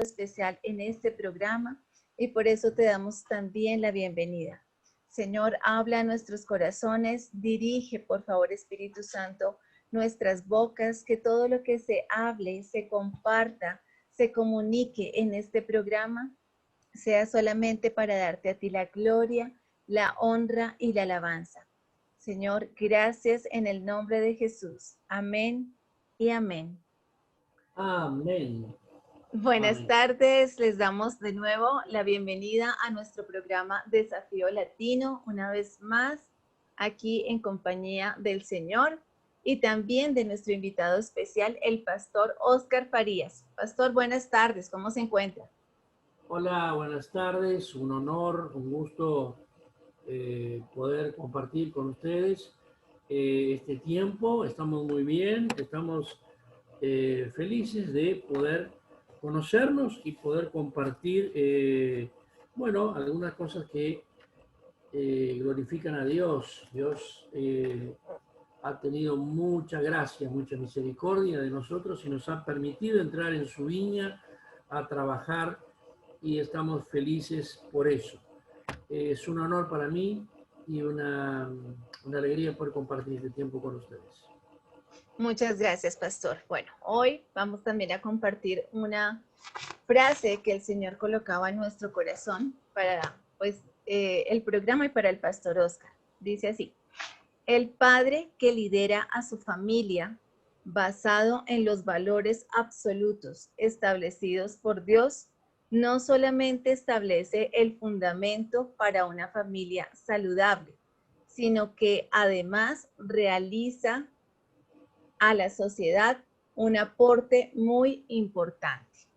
especial en este programa y por eso te damos también la bienvenida. Señor, habla a nuestros corazones, dirige, por favor, Espíritu Santo, nuestras bocas, que todo lo que se hable, se comparta, se comunique en este programa, sea solamente para darte a ti la gloria, la honra y la alabanza. Señor, gracias en el nombre de Jesús. Amén y amén. Amén. Buenas Amén. tardes, les damos de nuevo la bienvenida a nuestro programa Desafío Latino, una vez más aquí en compañía del Señor y también de nuestro invitado especial, el pastor Óscar Farías. Pastor, buenas tardes, ¿cómo se encuentra? Hola, buenas tardes, un honor, un gusto poder compartir con ustedes este tiempo. Estamos muy bien, estamos felices de poder conocernos y poder compartir, bueno, algunas cosas que glorifican a Dios. Dios ha tenido mucha gracia, mucha misericordia de nosotros y nos ha permitido entrar en su viña a trabajar y estamos felices por eso. Es un honor para mí y una alegría poder compartir este tiempo con ustedes. Muchas gracias, pastor. Bueno, hoy vamos también a compartir una frase que el Señor colocaba en nuestro corazón para el programa y para el pastor Óscar. Dice así: el padre que lidera a su familia basado en los valores absolutos establecidos por Dios, no solamente establece el fundamento para una familia saludable, sino que además realiza a la sociedad un aporte muy importante.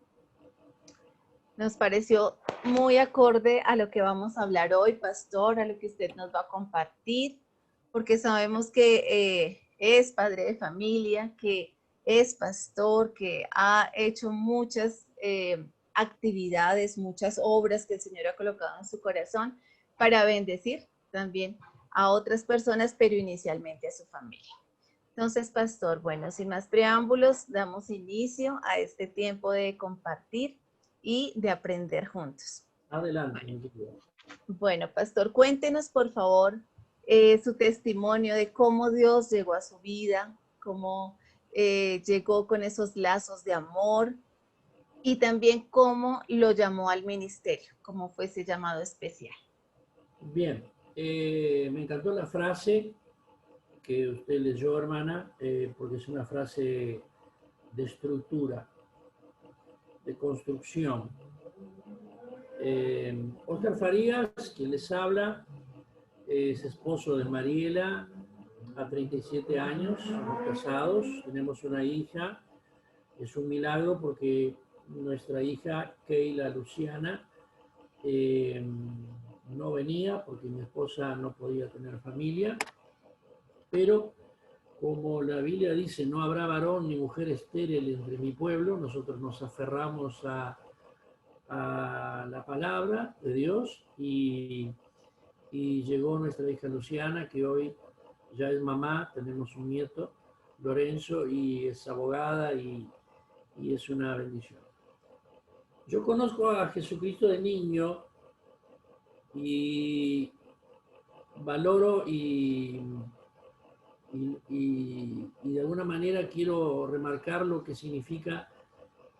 Nos pareció muy acorde a lo que vamos a hablar hoy, pastor, a lo que usted nos va a compartir, porque sabemos que es padre de familia, que es pastor, que ha hecho muchas actividades, muchas obras que el Señor ha colocado en su corazón para bendecir también a otras personas, pero inicialmente a su familia. Entonces, pastor, bueno, sin más preámbulos, damos inicio a este tiempo de compartir y de aprender juntos. Adelante. Bueno, pastor, cuéntenos por favor su testimonio de cómo Dios llegó a su vida, cómo llegó con esos lazos de amor y también cómo lo llamó al ministerio, cómo fue ese llamado especial. Bien, me encantó la frase que usted leyó, hermana, porque es una frase de estructura, de construcción. Óscar Farías, quien les habla, es esposo de Mariela, a 37 años, somos casados, tenemos una hija. Es un milagro porque nuestra hija, Keila Luciana, no venía porque mi esposa no podía tener familia, pero como la Biblia dice, no habrá varón ni mujer estéril entre mi pueblo, nosotros nos aferramos a la palabra de Dios y llegó nuestra hija Luciana, que hoy ya es mamá, tenemos un nieto, Lorenzo, y es abogada y es una bendición. Yo conozco a Jesucristo de niño y valoro y de alguna manera quiero remarcar lo que significa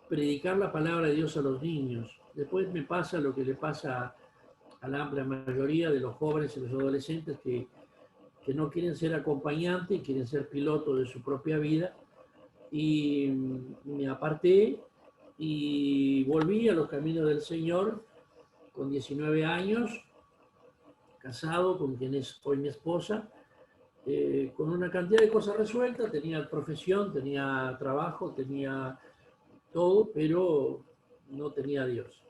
predicar la palabra de Dios a los niños. Después me pasa lo que le pasa a la amplia mayoría de los jóvenes y los adolescentes que no quieren ser acompañantes, quieren ser pilotos de su propia vida. Y me aparté y volví a los caminos del Señor con 19 años, casado con quien es hoy mi esposa, con una cantidad de cosas resueltas, tenía profesión, tenía trabajo, tenía todo, pero no tenía a Dios.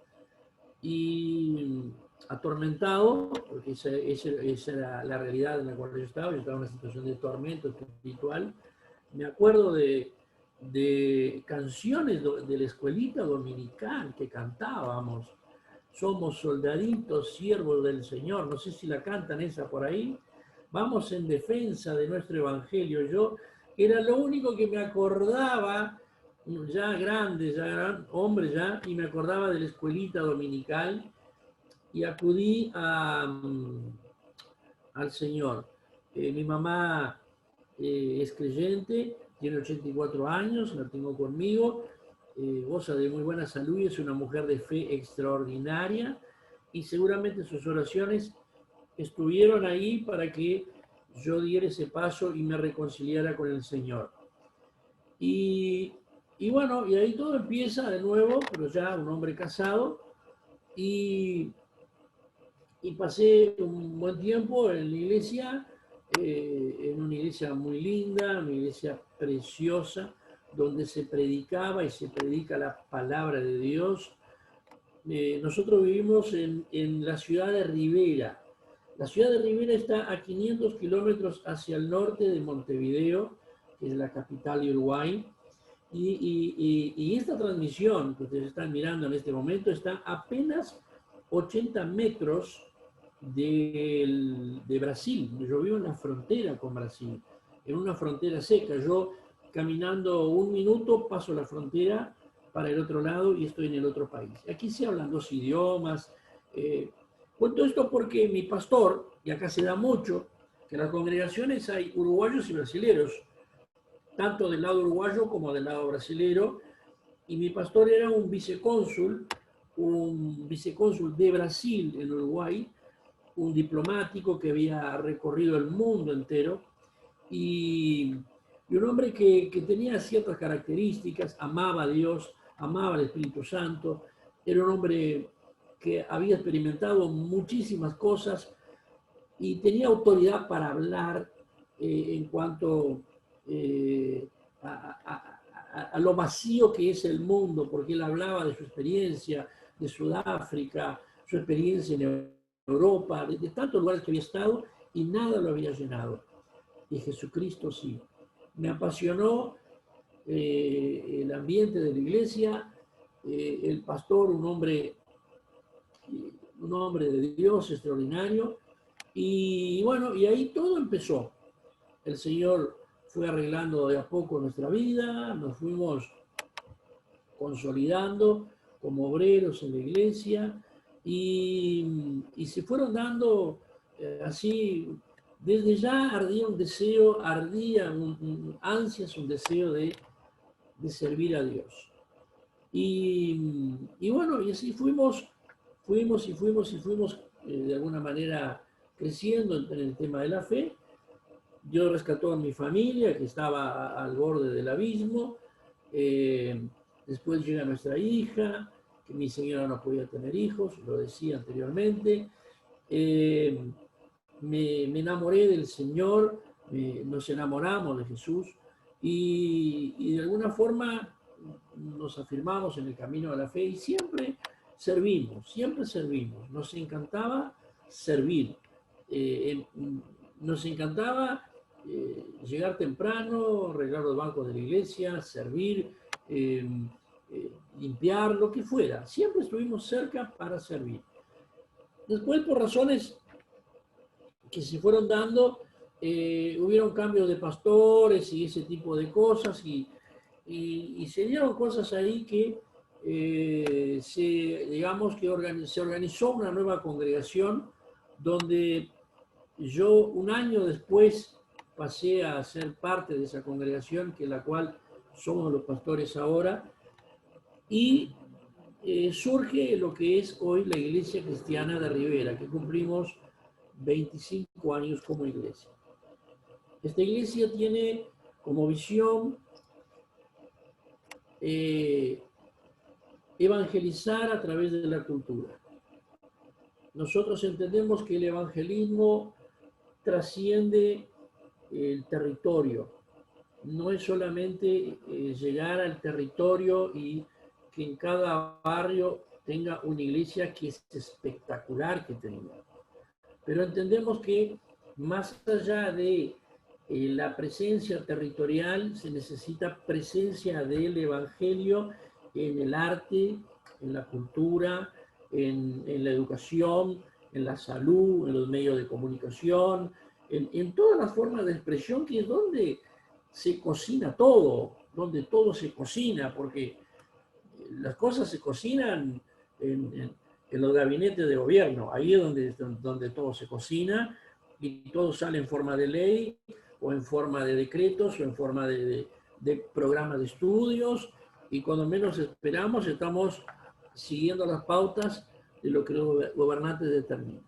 Y atormentado, porque esa era la realidad en la cual yo estaba en una situación de tormento espiritual. Me acuerdo de canciones de la escuelita dominical que cantábamos. Somos soldaditos, siervos del Señor. No sé si la cantan esa por ahí. Vamos en defensa de nuestro evangelio. Yo era lo único que me acordaba ya grande, ya hombre ya, y me acordaba de la escuelita dominical y acudí al Señor. Mi mamá es creyente, tiene 84 años, la tengo conmigo, goza de muy buena salud y es una mujer de fe extraordinaria y seguramente sus oraciones estuvieron ahí para que yo diera ese paso y me reconciliara con el Señor. Y, y bueno, y ahí todo empieza de nuevo, pero ya un hombre casado, y pasé un buen tiempo en la iglesia, en una iglesia muy linda, una iglesia preciosa, donde se predicaba y se predica la palabra de Dios. Nosotros vivimos en la ciudad de Rivera. La ciudad de Rivera está a 500 kilómetros hacia el norte de Montevideo, que es la capital de Uruguay. Y esta transmisión que ustedes están mirando en este momento está apenas 80 metros de Brasil. Yo vivo en la frontera con Brasil, en una frontera seca. Yo caminando un minuto paso la frontera para el otro lado y estoy en el otro país. Aquí se hablan dos idiomas. Cuento esto porque mi pastor, y acá se da mucho, que en las congregaciones hay uruguayos y brasileños, tanto del lado uruguayo como del lado brasilero, y mi pastor era un vicecónsul de Brasil en Uruguay, un diplomático que había recorrido el mundo entero, y un hombre que tenía ciertas características, amaba a Dios, amaba al Espíritu Santo, era un hombre que había experimentado muchísimas cosas y tenía autoridad para hablar en cuanto a lo vacío que es el mundo, porque él hablaba de su experiencia de Sudáfrica, su experiencia en Europa, de tantos lugares que había estado y nada lo había llenado. Y Jesucristo sí. Me apasionó el ambiente de la iglesia, el pastor, un hombre de Dios extraordinario. Y bueno, y ahí todo empezó. El Señor fue arreglando de a poco nuestra vida, nos fuimos consolidando como obreros en la iglesia y se fueron dando así, desde ya ardía un deseo, ansias, un deseo de servir a Dios. Y bueno, y así fuimos de alguna manera creciendo en el tema de la fe. Dios rescató a mi familia, que estaba al borde del abismo. Después llega nuestra hija, que mi señora no podía tener hijos, lo decía anteriormente. Me enamoré del Señor, nos enamoramos de Jesús y de alguna forma nos afirmamos en el camino de la fe y siempre servimos. Nos encantaba servir. Nos encantaba llegar temprano, arreglar los bancos de la iglesia, servir, limpiar, lo que fuera. Siempre estuvimos cerca para servir. Después, por razones que se fueron dando, hubieron cambios de pastores y ese tipo de cosas y se dieron cosas ahí que se organizó una nueva congregación donde yo un año después pasé a ser parte de esa congregación, que la cual somos los pastores ahora, y surge lo que es hoy la Iglesia Cristiana de Rivera, que cumplimos 25 años como iglesia. Esta iglesia tiene como visión evangelizar a través de la cultura. Nosotros entendemos que el evangelismo trasciende el territorio. No es solamente llegar al territorio y que en cada barrio tenga una iglesia que es espectacular que tenga. Pero entendemos que más allá de la presencia territorial, se necesita presencia del evangelio en el arte, en la cultura, en la educación, en la salud, en los medios de comunicación, en todas las formas de expresión, que es donde se cocina todo. donde todo se cocina, porque las cosas se cocinan en los gabinetes de gobierno. Ahí es donde todo se cocina y todo sale en forma de ley o en forma de decretos o en forma de programas de estudios, y cuando menos esperamos estamos siguiendo las pautas de lo que los gobernantes determinan.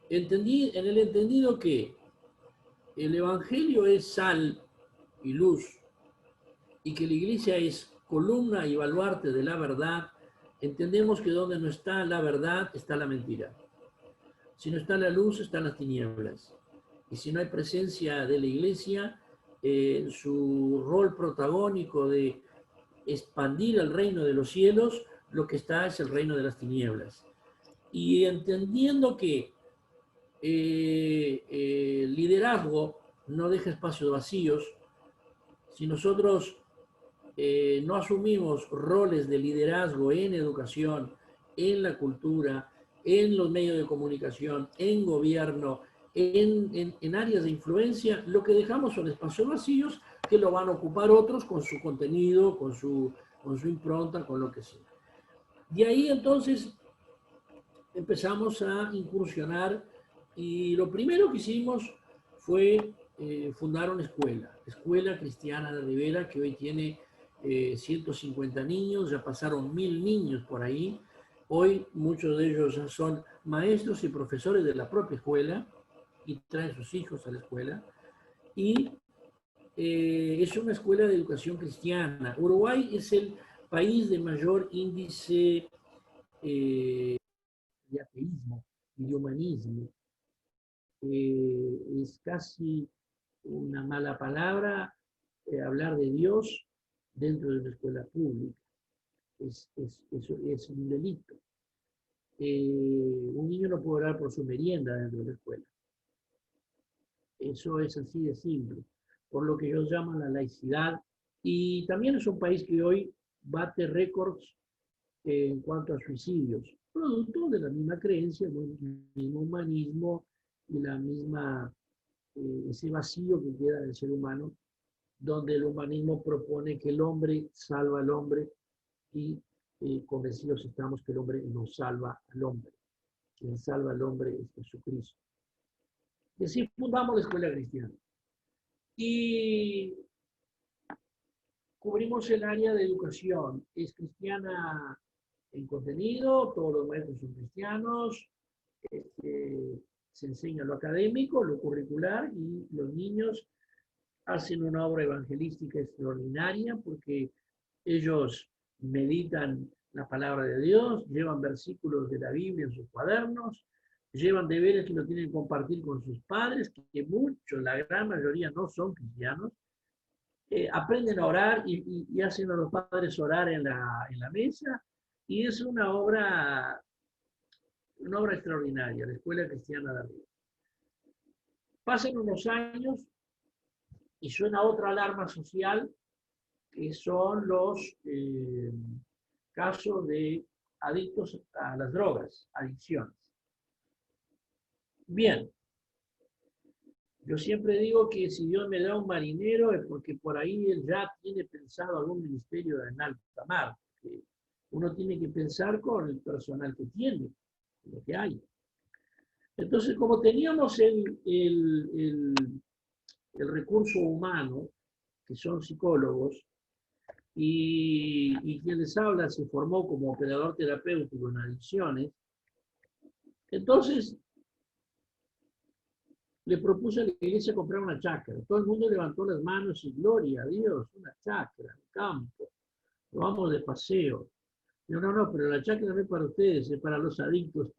En el entendido que el Evangelio es sal y luz, y que la Iglesia es columna y baluarte de la verdad, entendemos que donde no está la verdad está la mentira. Si no está la luz, están las tinieblas. Y si no hay presencia de la Iglesia, en su rol protagónico de expandir el reino de los cielos, lo que está es el reino de las tinieblas. Y entendiendo que el liderazgo no deja espacios vacíos, si nosotros no asumimos roles de liderazgo en educación, en la cultura, en los medios de comunicación, en gobierno, en áreas de influencia, lo que dejamos son espacios vacíos que lo van a ocupar otros con su contenido, con su impronta, con lo que sea. De ahí entonces empezamos a incursionar, y lo primero que hicimos fue fundar una escuela cristiana de Rivera, que hoy tiene 150 niños, ya pasaron 1000 niños por ahí. Hoy muchos de ellos son maestros y profesores de la propia escuela y traen sus hijos a la escuela. Y es una escuela de educación cristiana. Uruguay es el país de mayor índice de ateísmo y de humanismo. Es casi una mala palabra hablar de Dios dentro de una escuela pública. Es un delito. Un niño no puede orar por su merienda dentro de la escuela. Eso es así de simple. Por lo que ellos llaman la laicidad. Y también es un país que hoy bate récords en cuanto a suicidios, producto de la misma creencia, del mismo humanismo y la misma, ese vacío que queda del ser humano, donde el humanismo propone que el hombre salva al hombre, y convencidos estamos que el hombre no salva al hombre. Quien salva al hombre es Jesucristo. Y así fundamos la escuela cristiana. Y cubrimos el área de educación. Es cristiana en contenido, todos los maestros son cristianos, se enseña lo académico, lo curricular, y los niños hacen una obra evangelística extraordinaria porque ellos meditan la palabra de Dios, llevan versículos de la Biblia en sus cuadernos, llevan deberes que lo tienen que compartir con sus padres, que muchos, la gran mayoría, no son cristianos. Aprenden a orar y hacen a los padres orar en la mesa, y es una obra extraordinaria, la Escuela Cristiana de Arriba. Pasan unos años y suena otra alarma social, que son los casos de adictos a las drogas, adicciones. Bien, yo siempre digo que si Dios me da un marinero es porque por ahí él ya tiene pensado algún ministerio en alta mar. Que uno tiene que pensar con el personal que tiene, lo que hay. Entonces, como teníamos el recurso humano, que son psicólogos, y quien les habla se formó como operador terapéutico en adicciones, entonces le propuse a la iglesia comprar una chacra. Todo el mundo levantó las manos y gloria a Dios, una chacra, un campo, lo vamos de paseo. Yo, no, pero la chacra no es para ustedes, es para los adictos.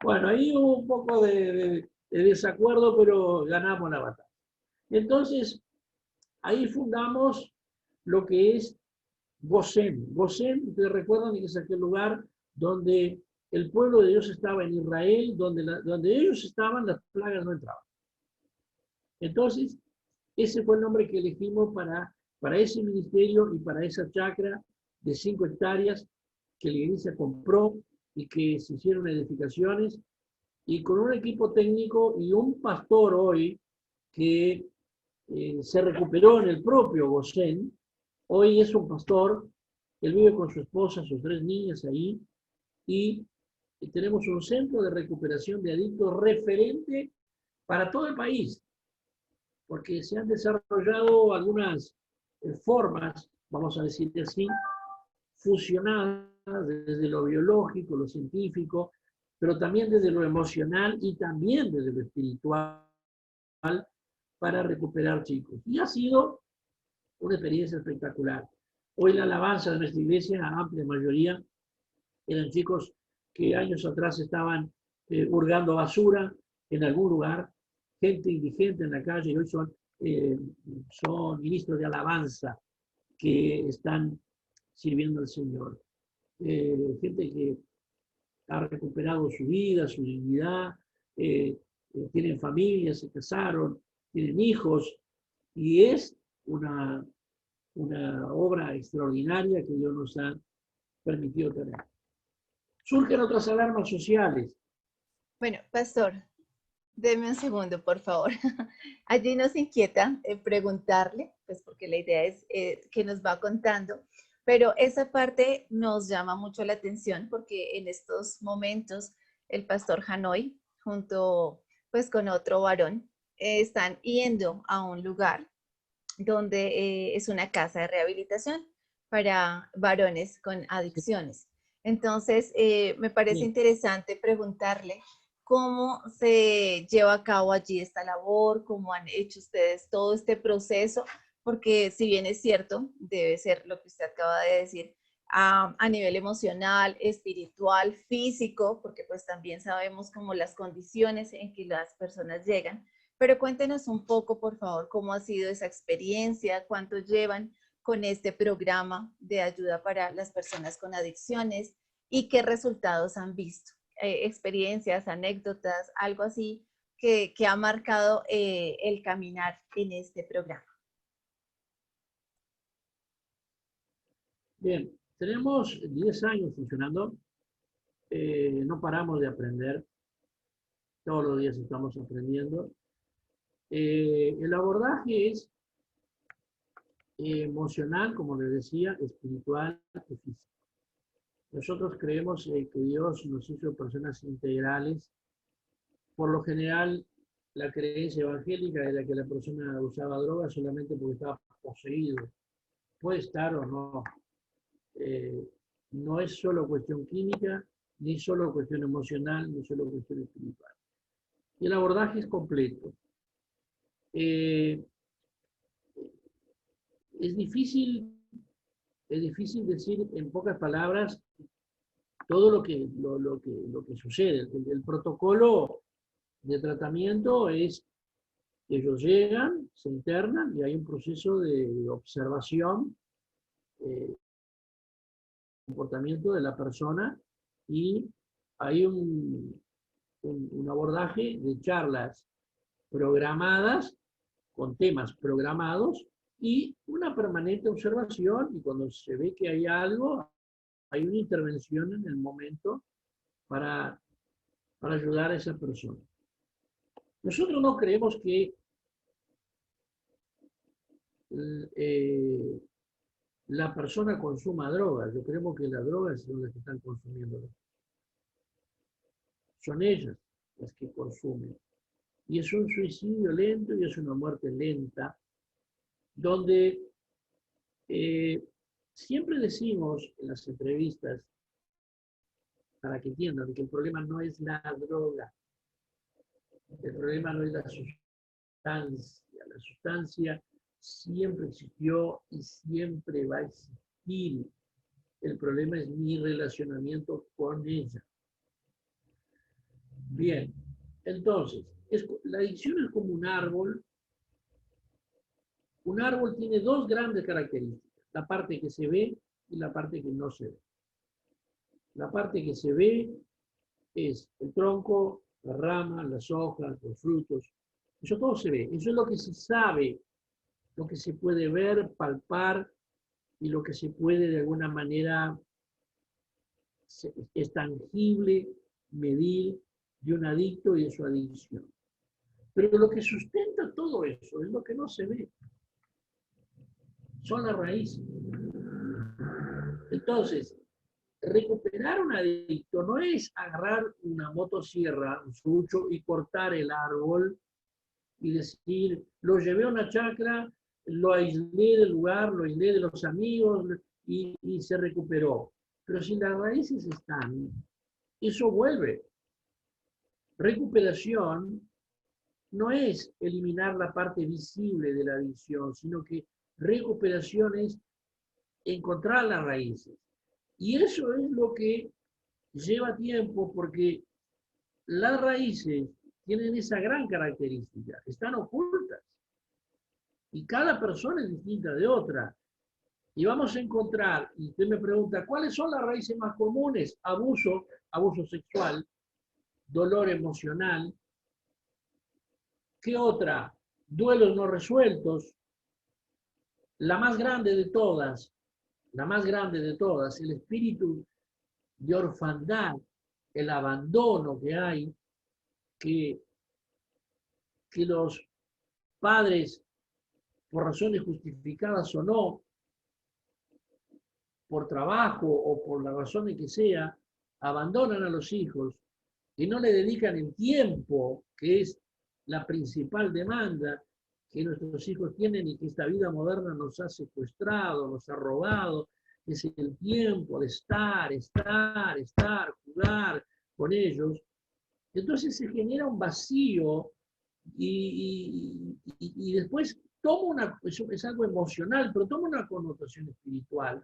Bueno, ahí hubo un poco de desacuerdo, pero ganamos la batalla. Entonces, ahí fundamos lo que es Gosén. Gosén, ustedes recuerdan que es aquel lugar donde el pueblo de Dios estaba en Israel, donde ellos estaban, las plagas no entraban. Entonces, ese fue el nombre que elegimos para ese ministerio y para esa chacra de 5 hectáreas que la iglesia compró y que se hicieron edificaciones, y con un equipo técnico y un pastor hoy que se recuperó en el propio Gosén. Hoy es un pastor, él vive con su esposa, sus 3 niñas ahí, y tenemos un centro de recuperación de adictos referente para todo el país, porque se han desarrollado algunas formas, vamos a decir así, fusionadas desde lo biológico, lo científico, pero también desde lo emocional y también desde lo espiritual para recuperar chicos. Y ha sido una experiencia espectacular. Hoy la alabanza de nuestra iglesia, la amplia mayoría, eran chicos que años atrás estaban hurgando basura en algún lugar, gente indigente en la calle, y hoy son ministros de alabanza que están sirviendo al Señor. Gente que ha recuperado su vida, su dignidad, tienen familia, se casaron, tienen hijos, y es una obra extraordinaria que Dios nos ha permitido tener. Surgen otras alarmas sociales. Bueno, pastor, deme un segundo, por favor. Allí nos inquieta preguntarle, pues porque la idea es que nos va contando, pero esa parte nos llama mucho la atención porque en estos momentos el pastor Hanoi, junto pues con otro varón, están yendo a un lugar donde es una casa de rehabilitación para varones con adicciones. Entonces, me parece Sí. interesante preguntarle cómo se lleva a cabo allí esta labor, cómo han hecho ustedes todo este proceso, porque si bien es cierto, debe ser lo que usted acaba de decir, a nivel emocional, espiritual, físico, porque pues también sabemos como las condiciones en que las personas llegan, pero cuéntenos un poco, por favor, cómo ha sido esa experiencia, cuánto llevan con este programa de ayuda para las personas con adicciones y qué resultados han visto. Experiencias, anécdotas, algo así que ha marcado el caminar en este programa. Bien, tenemos 10 años funcionando, no paramos de aprender, todos los días estamos aprendiendo. El abordaje es emocional, como les decía, espiritual y físico. Nosotros creemos que Dios nos hizo personas integrales. Por lo general, la creencia evangélica era que la persona usaba drogas solamente porque estaba poseído. Puede estar o no. Eh, no es solo cuestión química, ni solo cuestión emocional, ni solo cuestión espiritual. Y el abordaje es completo. Eh, es difícil, es difícil decir en pocas palabras todo lo que sucede. El protocolo de tratamiento es que ellos llegan, se internan y hay un proceso de observación, comportamiento de la persona y hay un abordaje de charlas programadas con temas programados y una permanente observación y cuando se ve que hay algo, hay una intervención en el momento para ayudar a esa persona. Nosotros no creemos que eh, la persona consuma drogas, yo creemos que las drogas son las que están consumiendo. Son ellas las que consumen. Y es un suicidio lento y es una muerte lenta, donde siempre decimos en las entrevistas, para que entiendan, que el problema no es la droga, el problema no es la sustancia siempre existió y siempre va a existir. El problema es mi relacionamiento con ella. Bien, entonces, la adicción es como un árbol. Un árbol tiene 2 grandes características, la parte que se ve y la parte que no se ve. La parte que se ve es el tronco, las ramas, las hojas, los frutos. Eso todo se ve, eso es lo que se sabe, lo que se puede ver, palpar y lo que se puede de alguna manera es tangible, medir de un adicto y de su adicción. Pero lo que sustenta todo eso es lo que no se ve. Son las raíces. Entonces, recuperar un adicto no es agarrar una motosierra, un sucho, y cortar el árbol y decir, lo llevé a una chacra, lo aislé del lugar, lo aislé de los amigos y se recuperó. Pero si las raíces están, eso vuelve. Recuperación no es eliminar la parte visible de la adicción, sino que recuperación es encontrar las raíces. Y eso es lo que lleva tiempo porque las raíces tienen esa gran característica, están ocultas. Y cada persona es distinta de otra. Y vamos a encontrar, y usted me pregunta, ¿cuáles son las raíces más comunes? Abuso, abuso sexual, dolor emocional. ¿Qué otra? Duelos no resueltos. La más grande de todas, el espíritu de orfandad, el abandono que hay, que los padres, por razones justificadas o no, por trabajo o por la razón de que sea, abandonan a los hijos y no le dedican el tiempo, que es la principal demanda que nuestros hijos tienen y que esta vida moderna nos ha secuestrado, nos ha robado, es el tiempo de estar, jugar con ellos. Entonces se genera un vacío y después toma es algo emocional, pero toma una connotación espiritual.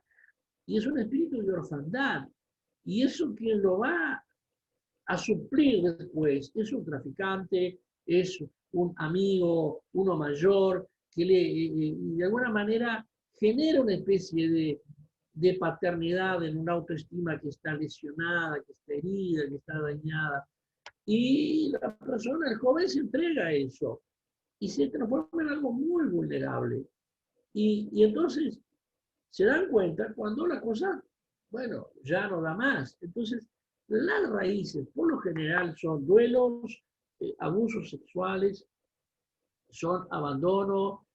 Y es un espíritu de orfandad. Y eso quien lo va a suplir después es un traficante, es un amigo, uno mayor, que de alguna manera genera una especie de paternidad en una autoestima que está lesionada, que está herida, que está dañada. Y la persona, el joven, se entrega a eso y se transforma en algo muy vulnerable. Y entonces se dan cuenta cuando la cosa, bueno, ya no da más. Entonces, las raíces, por lo general, son duelos, abusos sexuales, son abandono,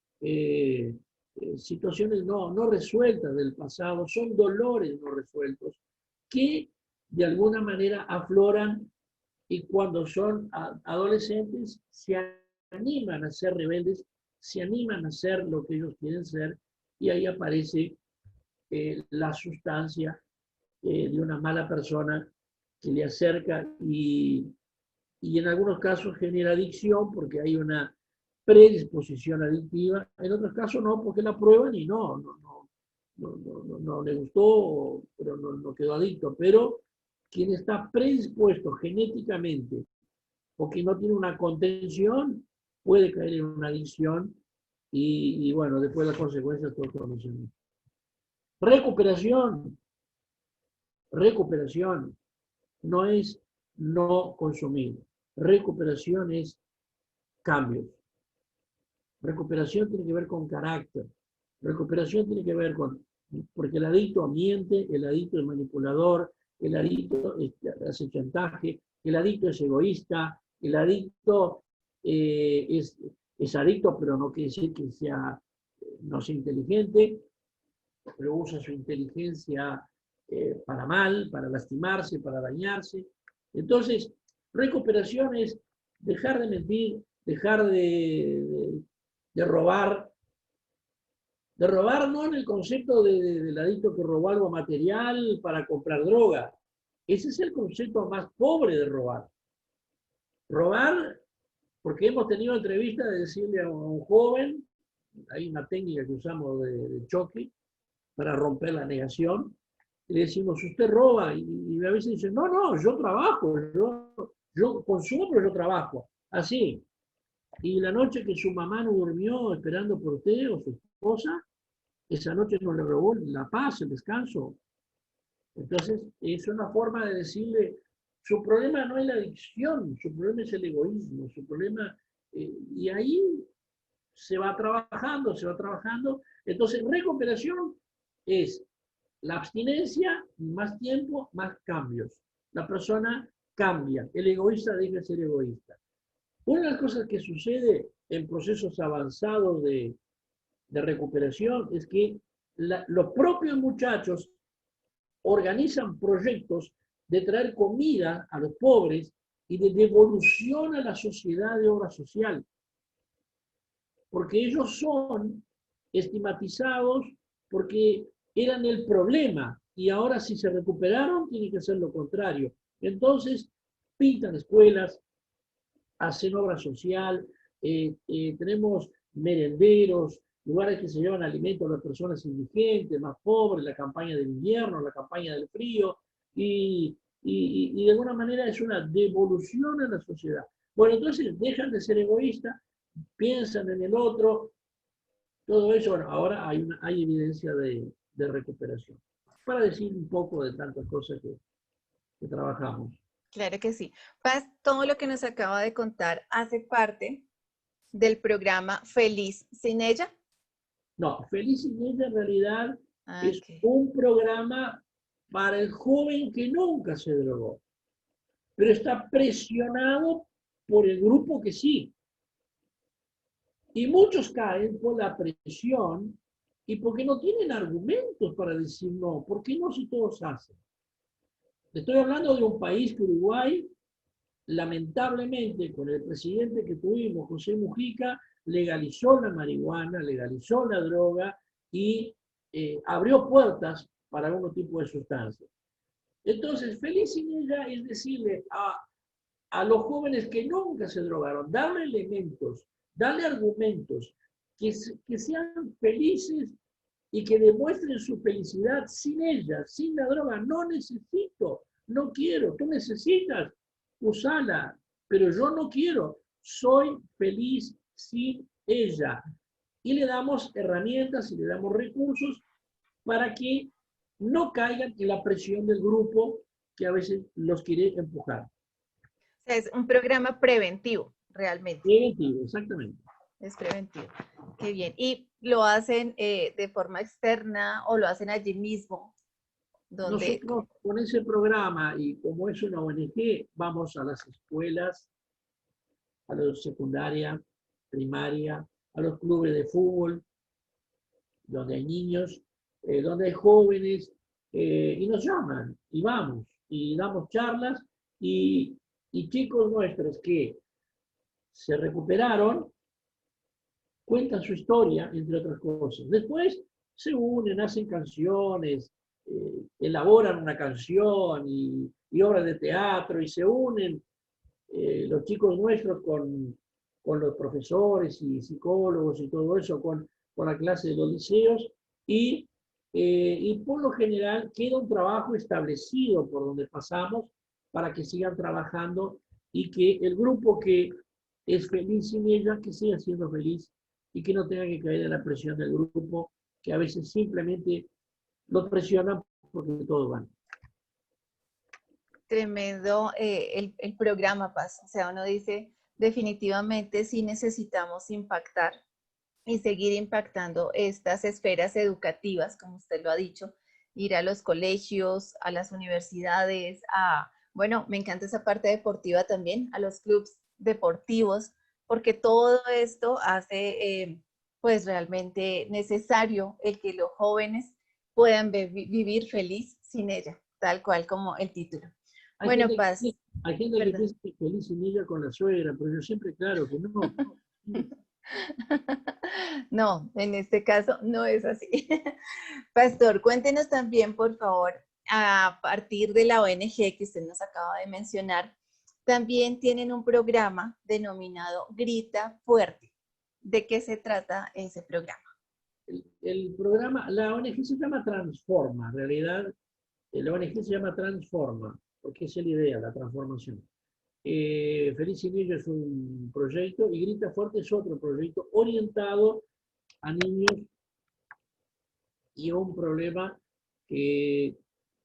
situaciones no resueltas del pasado, son dolores no resueltos que de alguna manera afloran y cuando son adolescentes se animan a ser rebeldes, se animan a ser lo que ellos quieren ser y ahí aparece la sustancia de una mala persona que le acerca y en algunos casos genera adicción porque hay una predisposición adictiva, en otros casos no, porque la prueban y no le gustó, pero no quedó adicto. Pero quien está predispuesto genéticamente o que no tiene una contención puede caer en una adicción y bueno, después las consecuencias todos conocemos. Recuperación no es no consumir. Recuperación es cambios. Recuperación tiene que ver con carácter. Recuperación tiene que ver con, porque el adicto miente, el adicto es manipulador, el adicto hace chantaje, el adicto es egoísta, el adicto es adicto, pero no quiere decir que sea, no sea inteligente, pero usa su inteligencia para mal, para lastimarse, para dañarse. Entonces, recuperación es dejar de mentir, dejar de robar no en el concepto del adicto que robó algo material para comprar droga. Ese es el concepto más pobre de robar. Robar, porque hemos tenido entrevistas de decirle a un joven, hay una técnica que usamos de choque para romper la negación, y le decimos, usted roba, y a veces dice, no, yo trabajo, yo consumo, pero yo trabajo. Así. Y la noche que su mamá no durmió esperando por usted o su esposa, esa noche no le robó la paz, el descanso. Entonces, es una forma de decirle, su problema no es la adicción, su problema es el egoísmo, su problema, y ahí se va trabajando. Entonces, recuperación es la abstinencia, más tiempo, más cambios. La persona cambia, el egoísta deja de ser egoísta. Una de las cosas que sucede en procesos avanzados de recuperación es que los propios muchachos organizan proyectos de traer comida a los pobres y de devolución a la sociedad de obra social, porque ellos son estigmatizados porque eran el problema y ahora si se recuperaron tienen que hacer lo contrario. Entonces pintan escuelas, hacen obra social, tenemos merenderos, lugares que se llevan alimentos a las personas indigentes, más pobres, la campaña del invierno, la campaña del frío, y de alguna manera es una devolución a la sociedad. Bueno, entonces dejan de ser egoístas, piensan en el otro, todo eso, bueno, ahora hay evidencia de recuperación. Para decir un poco de tantas cosas que trabajamos. Claro que sí. Paz, todo lo que nos acaba de contar hace parte del programa Feliz sin ella. No, Feliz sin ella en realidad es Ok. un programa para el joven que nunca se drogó, pero está presionado por el grupo que sí. Y muchos caen por la presión y porque no tienen argumentos para decir no. ¿Por qué no si todos hacen? Estoy hablando de un país que Uruguay, lamentablemente, con el presidente que tuvimos, José Mujica, legalizó la marihuana, legalizó la droga y abrió puertas para algún tipo de sustancias. Entonces, Feliz sin ella es decirle a los jóvenes que nunca se drogaron, darle elementos, darle argumentos, que sean felices y que demuestren su felicidad sin ella, sin la droga. No necesito, no quiero, tú necesitas, usala, pero yo no quiero, soy feliz sin ella. Y le damos herramientas y le damos recursos para que no caigan en la presión del grupo que a veces los quiere empujar. O sea, es un programa preventivo, realmente. Preventivo, exactamente. Es preventivo. Qué bien. ¿Y lo hacen de forma externa o lo hacen allí mismo? Donde, Nosotros con ese programa y como es una ONG, vamos a las escuelas, a la secundaria, primaria, a los clubes de fútbol, donde hay niños, donde hay jóvenes, y nos llaman, y vamos, y damos charlas, y chicos nuestros que se recuperaron, cuentan su historia, entre otras cosas. Después se unen, hacen canciones, elaboran una canción y obras de teatro, y se unen los chicos nuestros con los profesores y psicólogos y todo eso, con la clase de los liceos, y por lo general queda un trabajo establecido por donde pasamos para que sigan trabajando y que el grupo que es feliz sin ella, que siga siendo feliz y que no tenga que caer en la presión del grupo, que a veces simplemente lo presionan porque todos van. tremendo el programa, Paz. O sea, uno dice, definitivamente sí necesitamos impactar y seguir impactando estas esferas educativas, como usted lo ha dicho, ir a los colegios, a las universidades, bueno, me encanta esa parte deportiva también, a los clubes deportivos, porque todo esto hace pues realmente necesario el que los jóvenes puedan vivir feliz sin ella, tal cual como el título. Hay Bueno, gente, Paz, hay gente que perdón. piensa que es feliz sin ella con la suegra, pero yo siempre claro que no. No, en este caso no es así. Pastor, cuéntenos también, por favor, a partir de la ONG que usted nos acaba de mencionar, también tienen un programa denominado Grita Fuerte. ¿De qué se trata ese programa? El programa, la ONG se llama Transforma, en realidad la ONG se llama Transforma, porque esa es la idea, la transformación. Feliz sin ello es un proyecto y Grita Fuerte es otro proyecto orientado a niños y a un problema que,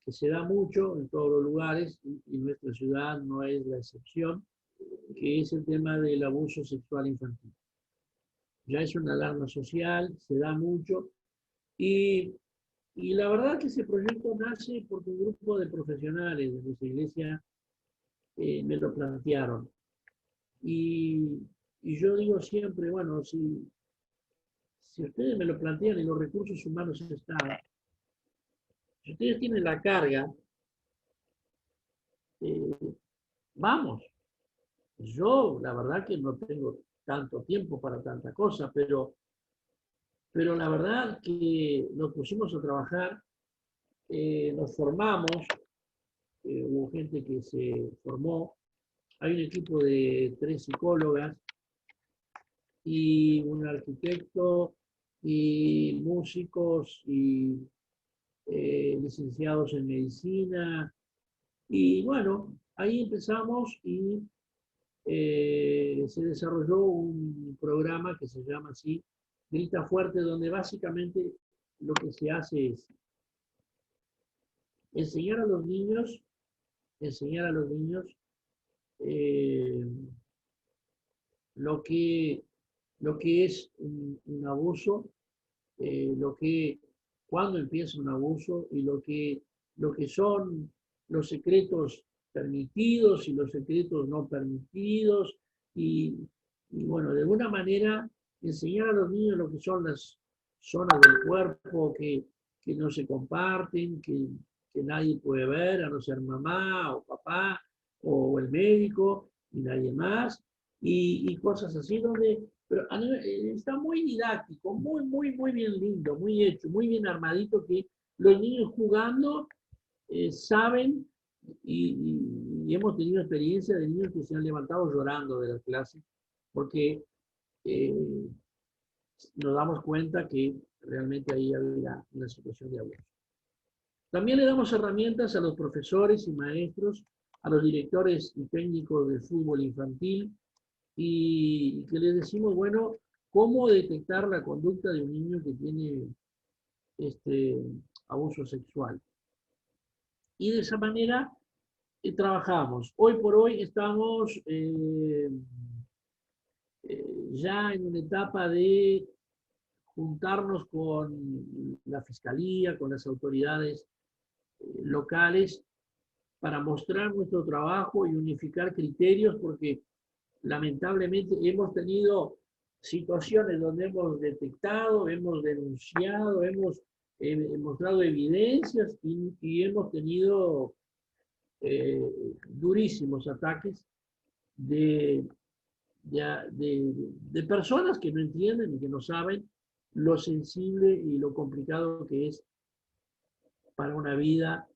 que se da mucho en todos los lugares y nuestra ciudad no es la excepción, que es el tema del abuso sexual infantil. Ya es una alarma social, se da mucho y, y la verdad que ese proyecto nace porque un grupo de profesionales de nuestra iglesia me lo plantearon. Y, y yo digo siempre, bueno, si ustedes me lo plantean y los recursos humanos están, si ustedes tienen la carga, eh, vamos. Yo, la verdad que no tengo tanto tiempo para tanta cosa, pero la verdad que nos pusimos a trabajar, nos formamos, hubo gente que se formó, hay un equipo de 3 psicólogas y un arquitecto y músicos y licenciados en medicina. Y bueno, ahí empezamos y se desarrolló un programa que se llama así, Grita Fuerte, donde básicamente lo que se hace es enseñar a los niños, enseñar a los niños eh, lo, que, lo que es un abuso, lo que, cuándo empieza un abuso y lo que son los secretos permitidos y los secretos no permitidos y, y bueno, de alguna manera enseñar a los niños lo que son las zonas del cuerpo que no se comparten, que nadie puede ver, a no ser mamá o papá o el médico y nadie más, y cosas así donde pero está muy didáctico, muy bien lindo, muy hecho, muy bien armadito, que los niños jugando saben y hemos tenido experiencia de niños que se han levantado llorando de las clases porque eh, nos damos cuenta que realmente ahí había una situación de abuso. También le damos herramientas a los profesores y maestros, a los directores y técnicos de fútbol infantil, y que les decimos, bueno, cómo detectar la conducta de un niño que tiene abuso sexual. Y de esa manera trabajamos. Hoy por hoy estamos ya en una etapa de juntarnos con la fiscalía, con las autoridades locales, para mostrar nuestro trabajo y unificar criterios, porque lamentablemente hemos tenido situaciones donde hemos detectado, hemos denunciado, hemos mostrado evidencias y hemos tenido durísimos ataques de, de personas que no entienden y que no saben lo sensible y lo complicado que es para una vida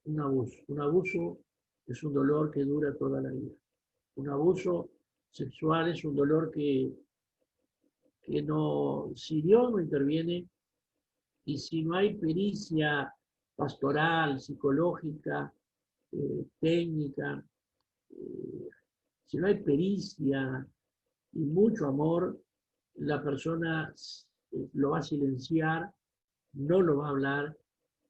un abuso. Un abuso es un dolor que dura toda la vida. Un abuso sexual es un dolor que no, si Dios no interviene y si no hay pericia pastoral, psicológica, técnica, eh, si no hay pericia y mucho amor, la persona lo va a silenciar, no lo va a hablar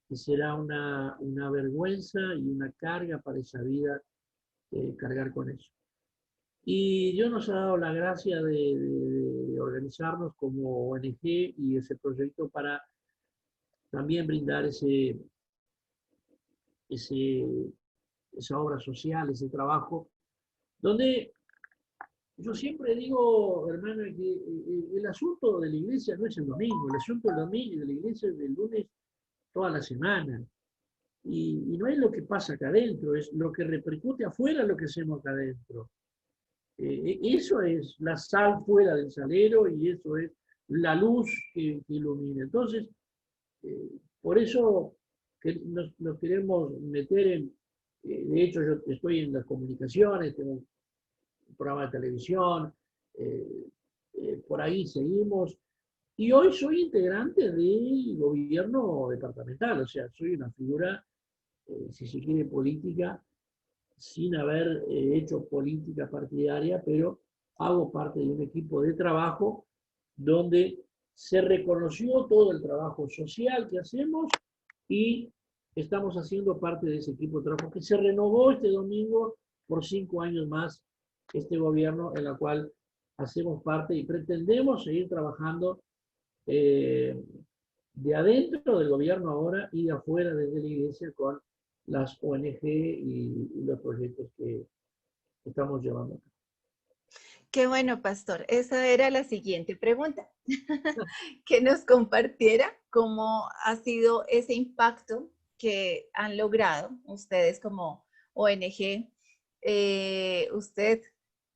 y será una vergüenza y una carga para esa vida cargar con eso. Y Dios nos ha dado la gracia de organizarnos como ONG y ese proyecto para también brindar ese, esa obra social, ese trabajo, donde yo siempre digo, hermana, que el asunto de la iglesia no es el domingo, el asunto del domingo de la iglesia es del lunes toda la semana. Y no es lo que pasa acá adentro, es lo que repercute afuera lo que hacemos acá adentro. Eso es la sal fuera del salero y eso es la luz que ilumina. Entonces, por eso que nos queremos meter de hecho yo estoy en las comunicaciones, tengo un programa de televisión, por ahí seguimos. Y hoy soy integrante del gobierno departamental, o sea, soy una figura, si se quiere, política, sin haber hecho política partidaria, pero hago parte de un equipo de trabajo donde se reconoció todo el trabajo social que hacemos y estamos haciendo parte de ese equipo de trabajo que se renovó este domingo por 5 años más este gobierno en la cual hacemos parte y pretendemos seguir trabajando de adentro del gobierno ahora y de afuera desde la iglesia con las ONG y los proyectos que estamos llevando a cabo. Qué bueno, pastor. Esa era la siguiente pregunta. Que nos compartiera cómo ha sido ese impacto que han logrado ustedes como ONG, usted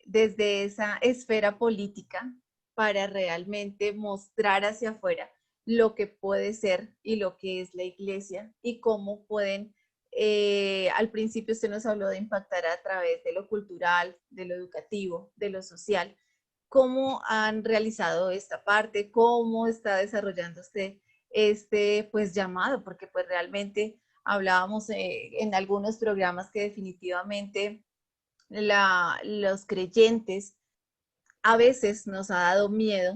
desde esa esfera política para realmente mostrar hacia afuera lo que puede ser y lo que es la iglesia y cómo pueden, al principio usted nos habló de impactar a través de lo cultural, de lo educativo, de lo social. ¿Cómo han realizado esta parte? ¿Cómo está desarrollándose este pues llamado? Porque pues realmente hablábamos en algunos programas que definitivamente los creyentes a veces nos ha dado miedo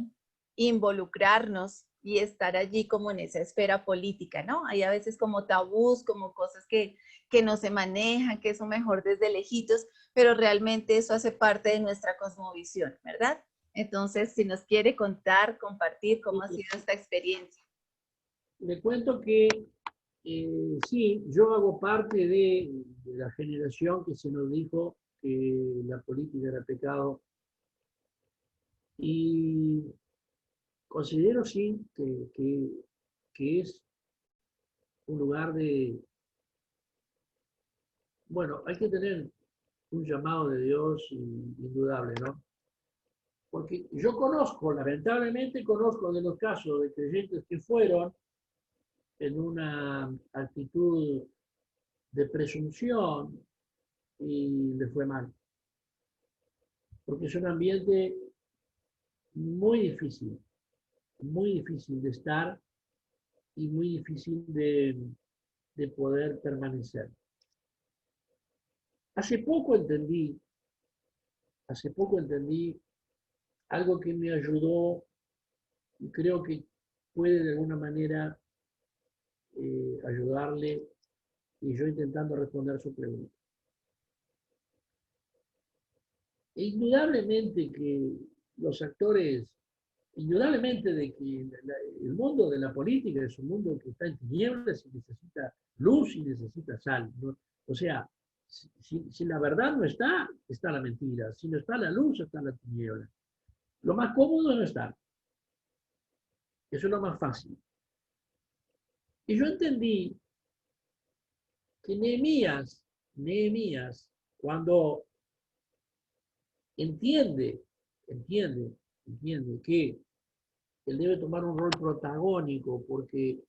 involucrarnos y estar allí como en esa esfera política, ¿no? Hay a veces como tabús, como cosas que no se manejan, que eso mejor desde lejitos, pero realmente eso hace parte de nuestra cosmovisión, ¿verdad? Entonces, si nos quiere contar, compartir cómo ha sido esta experiencia. Le cuento que sí, yo hago parte de la generación que se nos dijo que la política era pecado y considero sí que es un lugar de, bueno, hay que tener un llamado de Dios indudable, ¿no? Porque yo conozco, lamentablemente conozco de los casos de creyentes que fueron en una actitud de presunción y les fue mal. Porque es un ambiente muy difícil de estar y muy difícil de poder permanecer. Hace poco entendí, hace poco entendí algo que me ayudó y creo que puede de alguna manera ayudarle y yo intentando responder su pregunta. E indudablemente que los actores, indudablemente de que el mundo de la política es un mundo que está en tinieblas y necesita luz y necesita sal, ¿no? O sea, si la verdad no está, está la mentira. Si no está la luz, está la tiniebla. Lo más cómodo es no estar. Eso es lo más fácil. Y yo entendí que Nehemías, cuando entiende, entiende que él debe tomar un rol protagónico porque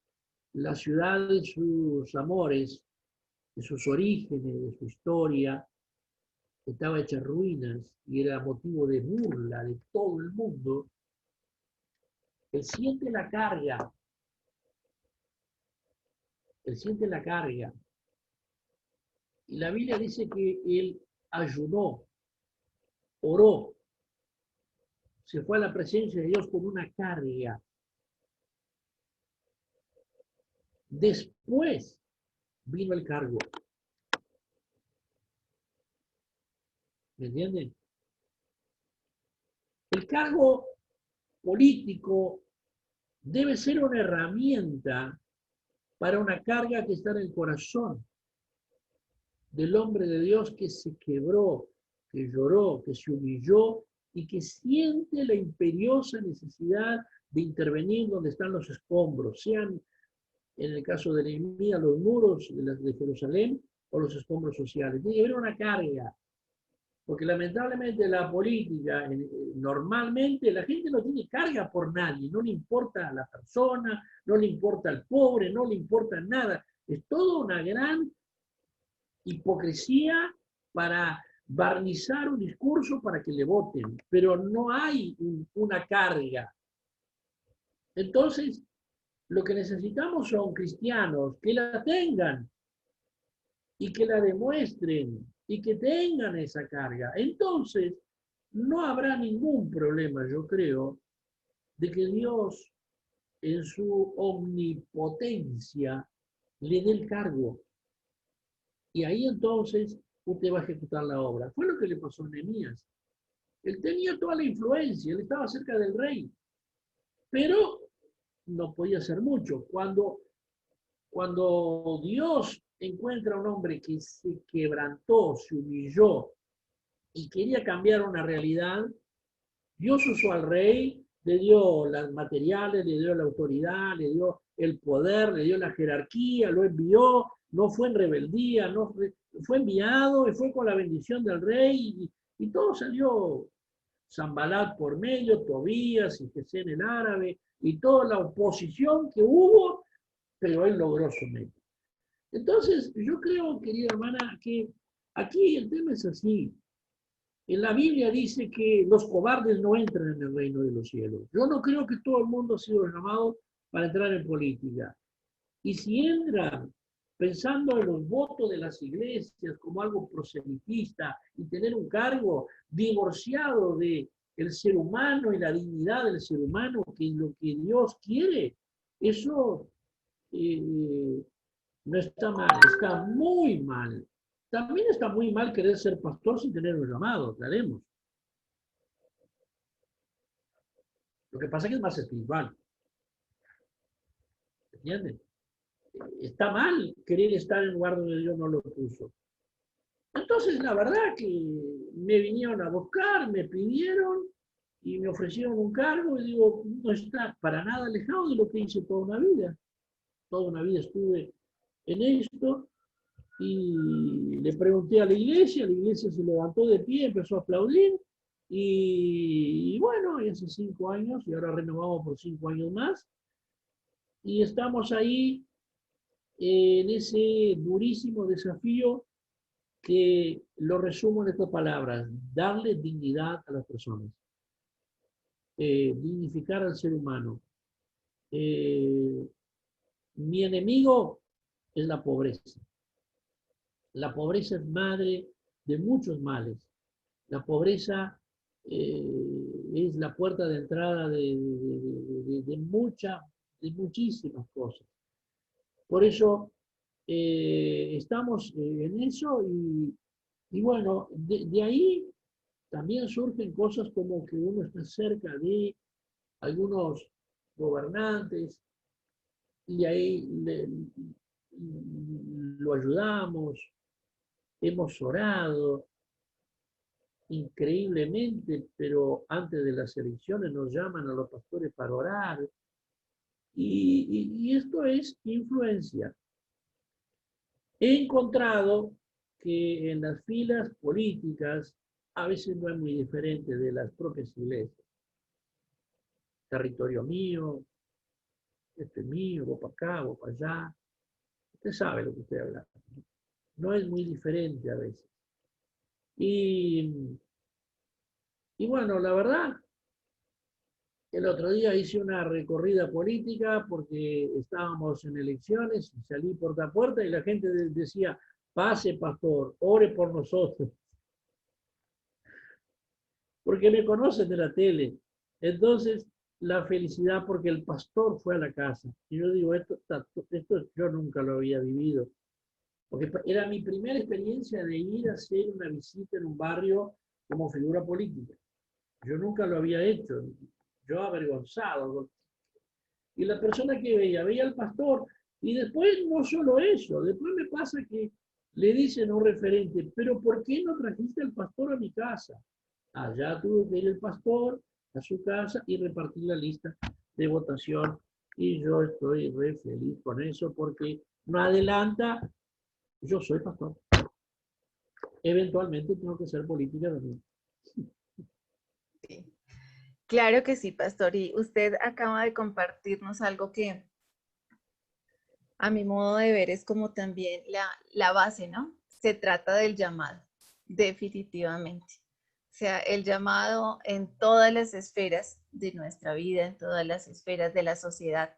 la ciudad de sus amores, de sus orígenes, de su historia, estaba hecha ruinas y era motivo de burla de todo el mundo. Él siente la carga, él siente la carga. Y la Biblia dice que él ayunó, oró, se fue a la presencia de Dios con una carga. Después vino el cargo. ¿Me entienden? El cargo político debe ser una herramienta para una carga que está en el corazón del hombre de Dios que se quebró, que lloró, que se humilló y que siente la imperiosa necesidad de intervenir donde están los escombros, sean en el caso de Nehemías los muros de Jerusalén o los escombros sociales. Tiene que haber una carga, porque lamentablemente la política, normalmente la gente no tiene carga por nadie, no le importa a la persona, no le importa al pobre, no le importa nada. Es toda una gran hipocresía para barnizar un discurso para que le voten, pero no hay una carga. Entonces, lo que necesitamos son cristianos que la tengan y que la demuestren y que tengan esa carga. Entonces, no habrá ningún problema, yo creo, de que Dios en su omnipotencia le dé el cargo. Y ahí entonces usted va a ejecutar la obra. Fue lo que le pasó a Nehemías. Él tenía toda la influencia, él estaba cerca del rey, pero no podía hacer mucho. Cuando Dios encuentra a un hombre que se quebrantó, se humilló y quería cambiar una realidad, Dios usó al rey, le dio las materiales, le dio la autoridad, le dio el poder, le dio la jerarquía, lo envió, no fue en rebeldía, no fue enviado y fue con la bendición del rey y todo salió Sanbalat por medio, Tobías y Gesén el árabe y toda la oposición que hubo, pero él logró su meta. Entonces, yo creo, querida hermana, que aquí el tema es así. En la Biblia dice que los cobardes no entran en el reino de los cielos. Yo no creo que todo el mundo ha sido llamado para entrar en política. Y si entran pensando en los votos de las iglesias como algo proselitista y tener un cargo divorciado de el ser humano y la dignidad del ser humano, que es lo que Dios quiere, eso no está mal, está muy mal. También está muy mal querer ser pastor sin tener un llamado, aclaremos. Lo que pasa es que es más espiritual. ¿Entienden? Está mal querer estar en el lugar donde Dios no lo puso. Entonces, la verdad que me vinieron a buscar, me pidieron y me ofrecieron un cargo y digo, no está para nada alejado de lo que hice toda una vida. Toda una vida estuve en esto y le pregunté a la iglesia se levantó de pie, empezó a aplaudir y bueno, y hace 5 años y ahora renovamos por 5 años más y estamos ahí en ese durísimo desafío que lo resumo en estas palabras: darle dignidad a las personas, dignificar al ser humano. Mi enemigo es la pobreza. La pobreza es madre de muchos males. La pobreza es la puerta de entrada de muchísimas cosas. Por eso estamos en eso y bueno, de ahí también surgen cosas como que uno está cerca de algunos gobernantes y ahí lo ayudamos, hemos orado increíblemente, pero antes de las elecciones nos llaman a los pastores para orar y esto es influencia. He encontrado que en las filas políticas a veces no es muy diferente de las propias iglesias. Territorio mío, este es mío, vos para acá, vos para allá. Usted sabe lo que estoy hablando. No es muy diferente a veces. Y bueno, la verdad, el otro día hice una recorrida política porque estábamos en elecciones y salí puerta a puerta y la gente decía, pase pastor, ore por nosotros. Porque me conocen de la tele. Entonces, la felicidad porque el pastor fue a la casa. Y yo digo, esto yo nunca lo había vivido. Porque era mi primera experiencia de ir a hacer una visita en un barrio como figura política. Yo nunca lo había hecho. Yo avergonzado. Y la persona que veía al pastor. Y después no solo eso, después me pasa que le dicen a un referente, pero ¿por qué no trajiste al pastor a mi casa? Allá tuvo que ir el pastor a su casa y repartir la lista de votación. Y yo estoy re feliz con eso porque no adelanta, yo soy pastor. Eventualmente tengo que ser política también. Sí. Claro que sí, pastor. Y usted acaba de compartirnos algo que a mi modo de ver es como también la base, ¿no? Se trata del llamado, definitivamente. O sea, el llamado en todas las esferas de nuestra vida, en todas las esferas de la sociedad,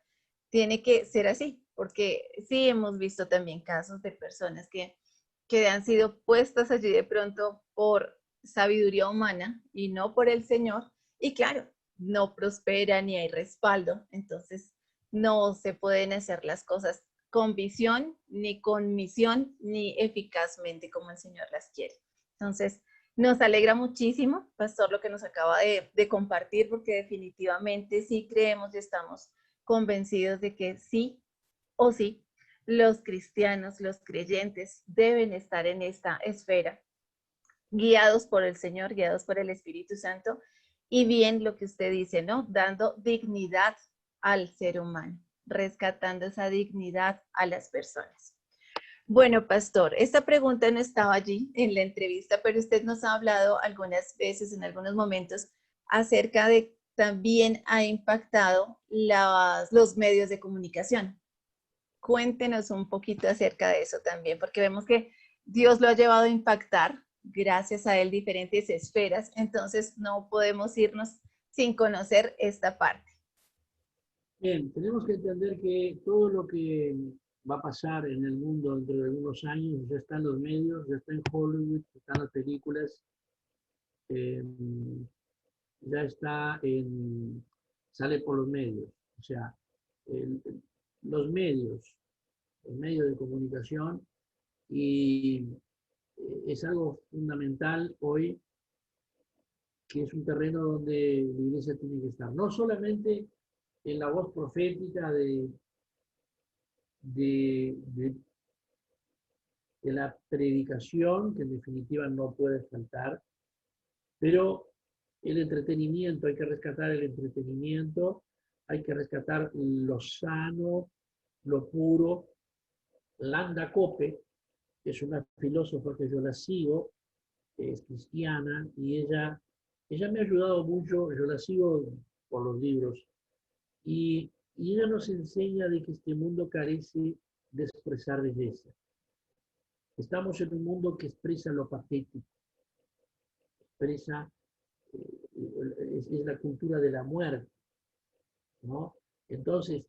tiene que ser así, porque sí hemos visto también casos de personas que han sido puestas allí de pronto por sabiduría humana y no por el Señor, y claro, no prospera ni hay respaldo, entonces no se pueden hacer las cosas con visión, ni con misión, ni eficazmente como el Señor las quiere. Entonces, nos alegra muchísimo, pastor, lo que nos acaba de compartir, porque definitivamente sí creemos y estamos convencidos de que sí o sí, los cristianos, los creyentes deben estar en esta esfera, guiados por el Señor, guiados por el Espíritu Santo, Y bien lo que usted dice, ¿no? Dando dignidad al ser humano, rescatando esa dignidad a las personas. Bueno, pastor, esta pregunta no estaba allí en la entrevista, pero usted nos ha hablado algunas veces, en algunos momentos, acerca de también ha impactado los medios de comunicación. Cuéntenos un poquito acerca de eso también, porque vemos que Dios lo ha llevado a impactar, gracias a él, diferentes esferas, entonces no podemos irnos sin conocer esta parte. Bien, tenemos que entender que todo lo que va a pasar en el mundo dentro de algunos años ya está en los medios, ya está en Hollywood, están las películas, eh, ya está sale por los medios. O sea, el- los medios de comunicación, y es algo fundamental hoy, que es un terreno donde la iglesia tiene que estar. No solamente en la voz profética de, de, de la predicación, que en definitiva no puede faltar, pero el entretenimiento, hay que rescatar el entretenimiento, hay que rescatar lo sano, lo puro. Landa Cope, que es una filósofa que yo la sigo, es cristiana, y ella me ha ayudado mucho, yo la sigo por los libros, y ella nos enseña de que este mundo carece de expresar belleza. Estamos en un mundo que expresa lo patético, expresa, es la cultura de la muerte, ¿no? Entonces,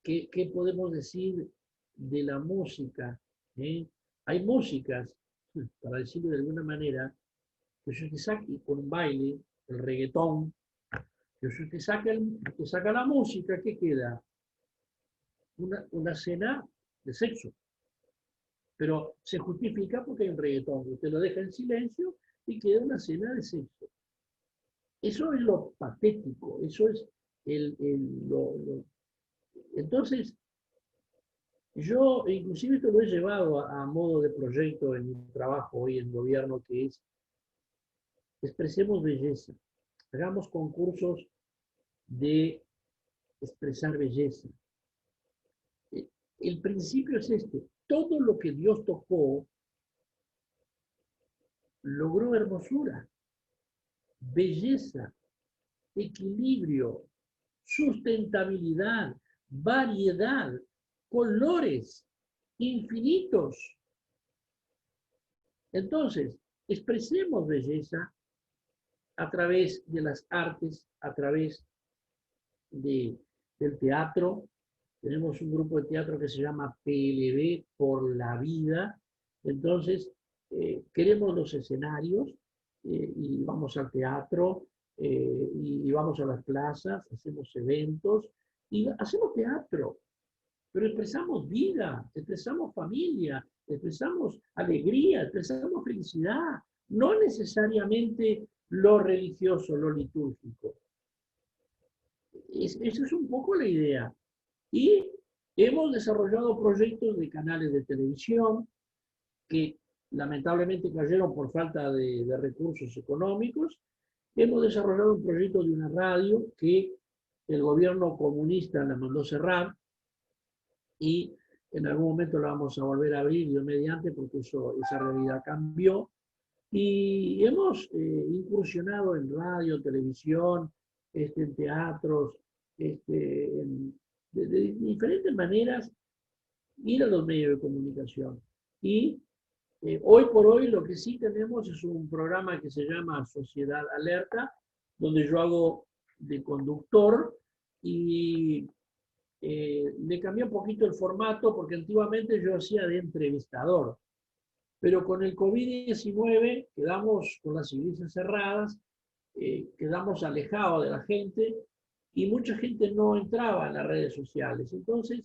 ¿qué podemos decir de la música? ¿Eh? Hay músicas, para decirlo de alguna manera, que si usted saca con un baile, el reggaetón, que si usted saca la música, ¿qué queda? Una escena de sexo. Pero se justifica porque hay un reggaetón. Usted lo deja en silencio y queda una escena de sexo. Eso es lo patético, eso es lo. Entonces, yo inclusive esto lo he llevado a modo de proyecto en mi trabajo hoy en gobierno, que es: expresemos belleza, hagamos concursos de expresar belleza. El principio es este: todo lo que Dios tocó logró hermosura, belleza, equilibrio, sustentabilidad, variedad, colores infinitos. Entonces, expresemos belleza a través de las artes, a través del teatro. Tenemos un grupo de teatro que se llama PLB, Por la Vida. Entonces, queremos los escenarios, y vamos al teatro, y vamos a las plazas, hacemos eventos y hacemos teatro, pero expresamos vida, expresamos familia, expresamos alegría, expresamos felicidad, no necesariamente lo religioso, lo litúrgico. Esa es un poco la idea. Y hemos desarrollado proyectos de canales de televisión que lamentablemente cayeron por falta de recursos económicos. Hemos desarrollado un proyecto de una radio que el gobierno comunista la mandó cerrar, y en algún momento la vamos a volver a abrir, Dios mediante, porque esa realidad cambió. Y hemos incursionado en radio, televisión, en teatros, de diferentes maneras, ir a los medios de comunicación. Y hoy por hoy lo que sí tenemos es un programa que se llama Sociedad Alerta, donde yo hago de conductor, y le cambié un poquito el formato, porque antiguamente yo hacía de entrevistador. Pero con el COVID-19 quedamos con las iglesias cerradas, quedamos alejados de la gente, y mucha gente no entraba en las redes sociales. Entonces,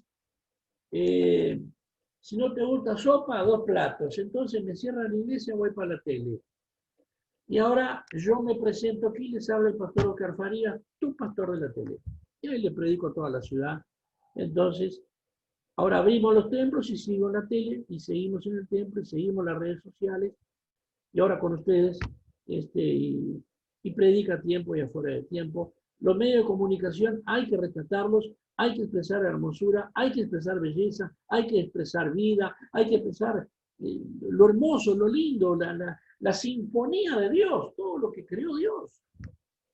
si no te gusta sopa, 2 platos. Entonces me cierran la iglesia, voy para la tele. Y ahora yo me presento aquí, les habla el pastor Oscar Farías, tu pastor de la tele. Y ahí le predico a toda la ciudad. Entonces, ahora abrimos los templos y sigo en la tele, y seguimos en el templo y seguimos las redes sociales, y ahora con ustedes, y y predica a tiempo y afuera de tiempo. Los medios de comunicación hay que rescatarlos, hay que expresar hermosura, hay que expresar belleza, hay que expresar vida, hay que expresar lo hermoso, lo lindo, la sinfonía de Dios, todo lo que creó Dios.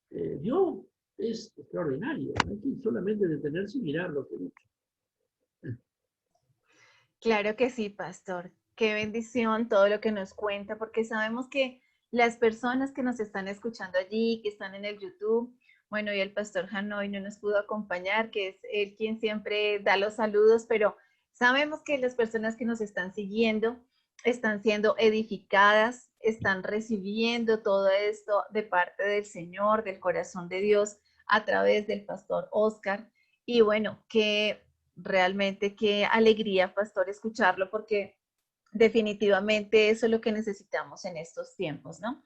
Dios es extraordinario, hay que solamente detenerse y mirar lo que dice. Claro que sí, pastor. Qué bendición todo lo que nos cuenta, porque sabemos que las personas que nos están escuchando allí, que están en el YouTube, bueno, y el pastor Hanoi no nos pudo acompañar, que es él quien siempre da los saludos, pero sabemos que las personas que nos están siguiendo están siendo edificadas, están recibiendo todo esto de parte del Señor, del corazón de Dios, a través del pastor Oscar. Y bueno, que realmente qué alegría, pastor, escucharlo, porque definitivamente eso es lo que necesitamos en estos tiempos, ¿no?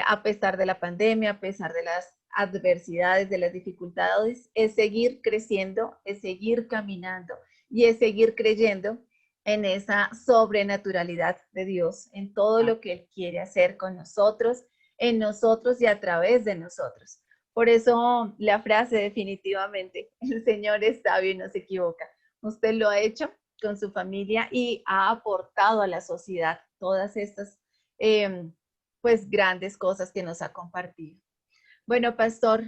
A pesar de la pandemia, a pesar de las adversidades, de las dificultades, es seguir creciendo, es seguir caminando y es seguir creyendo en esa sobrenaturalidad de Dios, en todo lo que Él quiere hacer con nosotros, en nosotros y a través de nosotros. Por eso la frase definitivamente, el Señor es sabio y no se equivoca. Usted lo ha hecho con su familia y ha aportado a la sociedad todas estas pues grandes cosas que nos ha compartido. Bueno, pastor,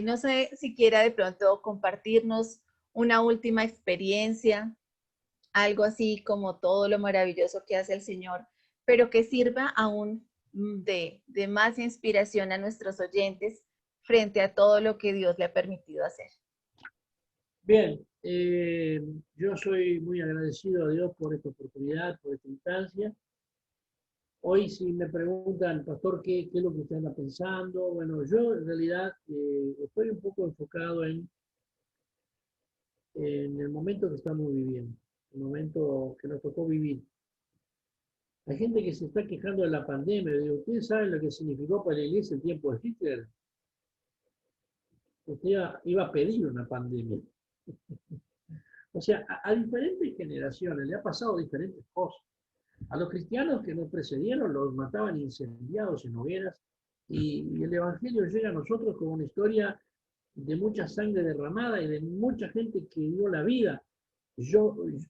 no sé si quiera de pronto compartirnos una última experiencia, algo así como todo lo maravilloso que hace el Señor, pero que sirva aún de más inspiración a nuestros oyentes frente a todo lo que Dios le ha permitido hacer. Bien, yo soy muy agradecido a Dios por esta oportunidad, por esta instancia. Hoy si me preguntan, pastor, ¿qué es lo que usted anda pensando? Bueno, yo en realidad estoy un poco enfocado en el momento que estamos viviendo, el momento que nos tocó vivir. Hay gente que se está quejando de la pandemia. Digo, ¿ustedes saben lo que significó para la iglesia el tiempo de Hitler? Usted iba a pedir una pandemia. O sea, a diferentes generaciones le ha pasado diferentes cosas. A los cristianos que nos precedieron los mataban incendiados en hogueras y el Evangelio llega a nosotros como una historia de mucha sangre derramada y de mucha gente que dio la vida.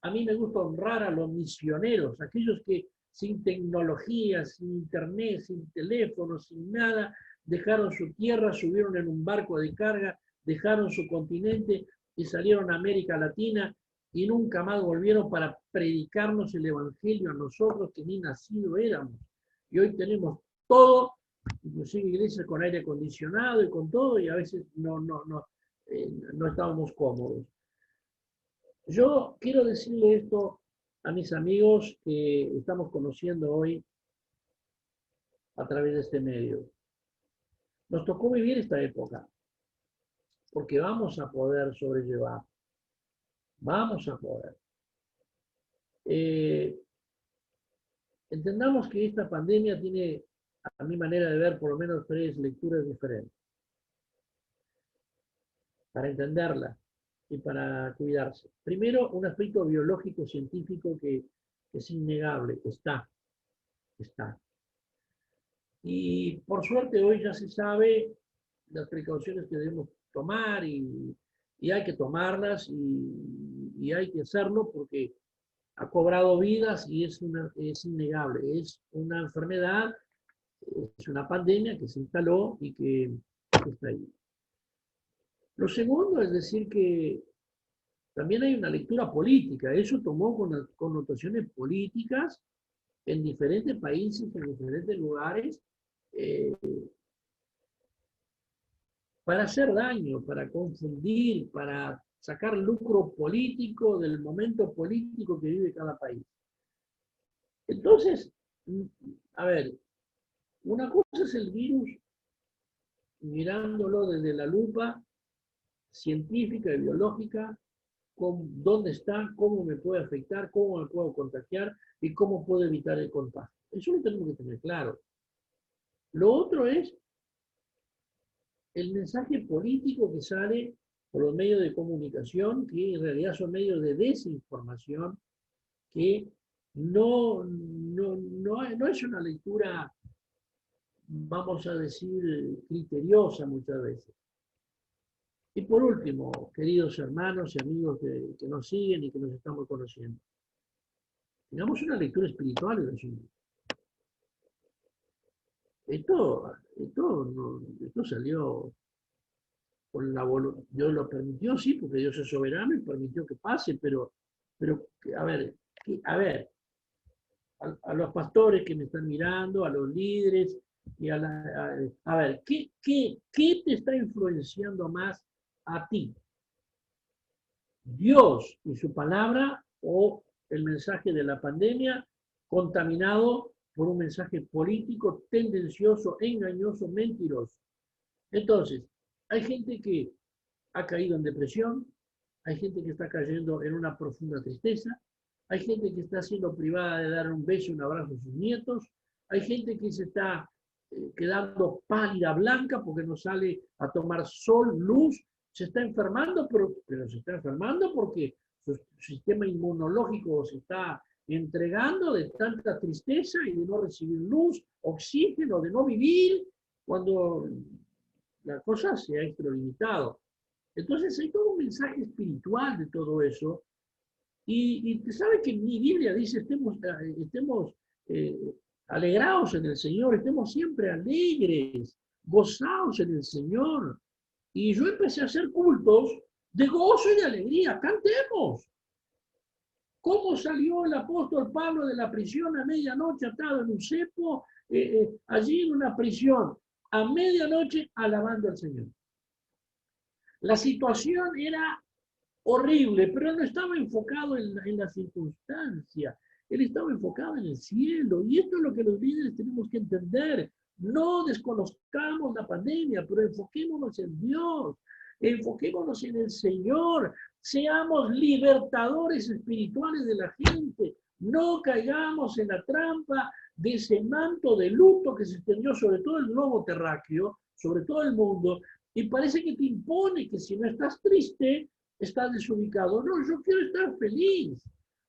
A mí me gusta honrar a los misioneros, aquellos que sin tecnología, sin internet, sin teléfono, sin nada, dejaron su tierra, subieron en un barco de carga, dejaron su continente y salieron a América Latina y nunca más volvieron para predicarnos el Evangelio a nosotros que ni nacido éramos. Y hoy tenemos todo, inclusive iglesias con aire acondicionado y con todo, y a veces no estábamos cómodos. Yo quiero decirle esto a mis amigos que estamos conociendo hoy a través de este medio. Nos tocó vivir esta época, porque vamos a poder sobrellevar, vamos a poder. Entendamos que esta pandemia tiene, a mi manera de ver, por lo menos 3 lecturas diferentes. Para entenderla y para cuidarse. Primero, un aspecto biológico científico que es innegable, está. Y por suerte hoy ya se sabe las precauciones que debemos tomar y hay que tomarlas y hay que hacerlo porque ha cobrado vidas y es innegable. Es una enfermedad, es una pandemia que se instaló y que está ahí. Lo segundo es decir que también hay una lectura política. Eso tomó connotaciones políticas en diferentes países, en diferentes lugares, eh, para hacer daño, para confundir, para sacar lucro político del momento político que vive cada país. Entonces, a ver, una cosa es el virus mirándolo desde la lupa científica y biológica, dónde está, cómo me puede afectar, cómo me puedo contagiar y cómo puedo evitar el contagio. Eso lo tenemos que tener claro. Lo otro es el mensaje político que sale por los medios de comunicación, que en realidad son medios de desinformación, que no es una lectura vamos a decir, criteriosa muchas veces. Y por último, queridos hermanos y amigos que nos siguen y que nos estamos conociendo, tengamos una lectura espiritual del asunto. Esto salió con la voluntad. Dios lo permitió, sí, porque Dios es soberano y permitió que pase, pero a ver, a los pastores que me están mirando, a los líderes, y a ver, ¿qué te está influenciando más a ti? ¿Dios y su palabra o el mensaje de la pandemia contaminado por un mensaje político tendencioso, engañoso, mentiroso? Entonces, hay gente que ha caído en depresión, hay gente que está cayendo en una profunda tristeza, hay gente que está siendo privada de dar un beso, un abrazo a sus nietos, hay gente que se está quedando pálida, blanca, porque no sale a tomar sol, luz, se está enfermando, pero se está enfermando porque su sistema inmunológico se está entregando de tanta tristeza y de no recibir luz, oxígeno, de no vivir, cuando la cosa se ha extralimitado. Entonces hay todo un mensaje espiritual de todo eso. Y sabe que mi Biblia dice, estemos alegrados en el Señor, estemos siempre alegres, gozados en el Señor. Y yo empecé a hacer cultos de gozo y de alegría. Cantemos. ¿Cómo salió el apóstol Pablo de la prisión a medianoche atado en un cepo, allí en una prisión, a medianoche alabando al Señor? La situación era horrible, pero él no estaba enfocado en la circunstancia, él estaba enfocado en el cielo. Y esto es lo que los líderes tenemos que entender. No desconozcamos la pandemia, pero enfoquémonos en Dios, enfoquémonos en el Señor, seamos libertadores espirituales de la gente, no caigamos en la trampa de ese manto de luto que se extendió sobre todo el globo terráqueo, sobre todo el mundo, y parece que te impone que si no estás triste, estás desubicado. No, yo quiero estar feliz.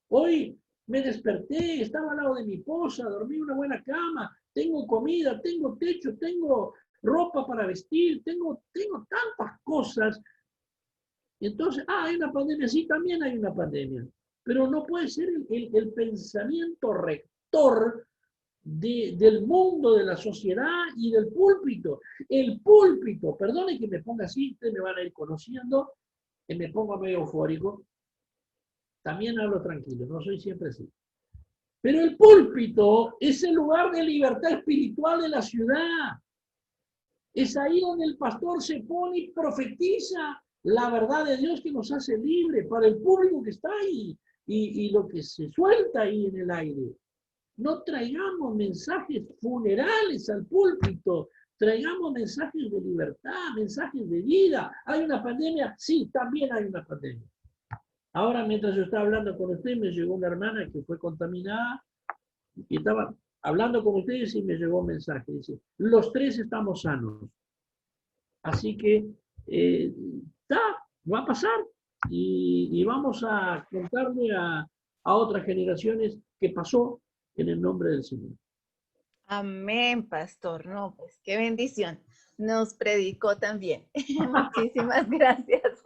Hoy me desperté, estaba al lado de mi esposa, dormí en una buena cama, tengo comida, tengo techo, tengo ropa para vestir, tengo tantas cosas. Y entonces, hay una pandemia, sí, también hay una pandemia, pero no puede ser el pensamiento rector del mundo, de la sociedad y del púlpito. El púlpito, perdone que me ponga así, ustedes me van a ir conociendo, que me pongo medio eufórico, también hablo tranquilo, no soy siempre así. Pero el púlpito es el lugar de libertad espiritual de la ciudad. Es ahí donde el pastor se pone y profetiza la verdad de Dios que nos hace libre para el público que está ahí y lo que se suelta ahí en el aire. No traigamos mensajes funerales al púlpito, traigamos mensajes de libertad, mensajes de vida. ¿Hay una pandemia? Sí, también hay una pandemia. Ahora, mientras yo estaba hablando con usted, me llegó una hermana que fue contaminada y estaba hablando con ustedes y me llegó un mensaje. Dice, los tres estamos sanos. Así que va a pasar y vamos a contarle a otras generaciones qué pasó en el nombre del Señor. Amén, pastor. No, pues qué bendición. Nos predicó también. Muchísimas gracias.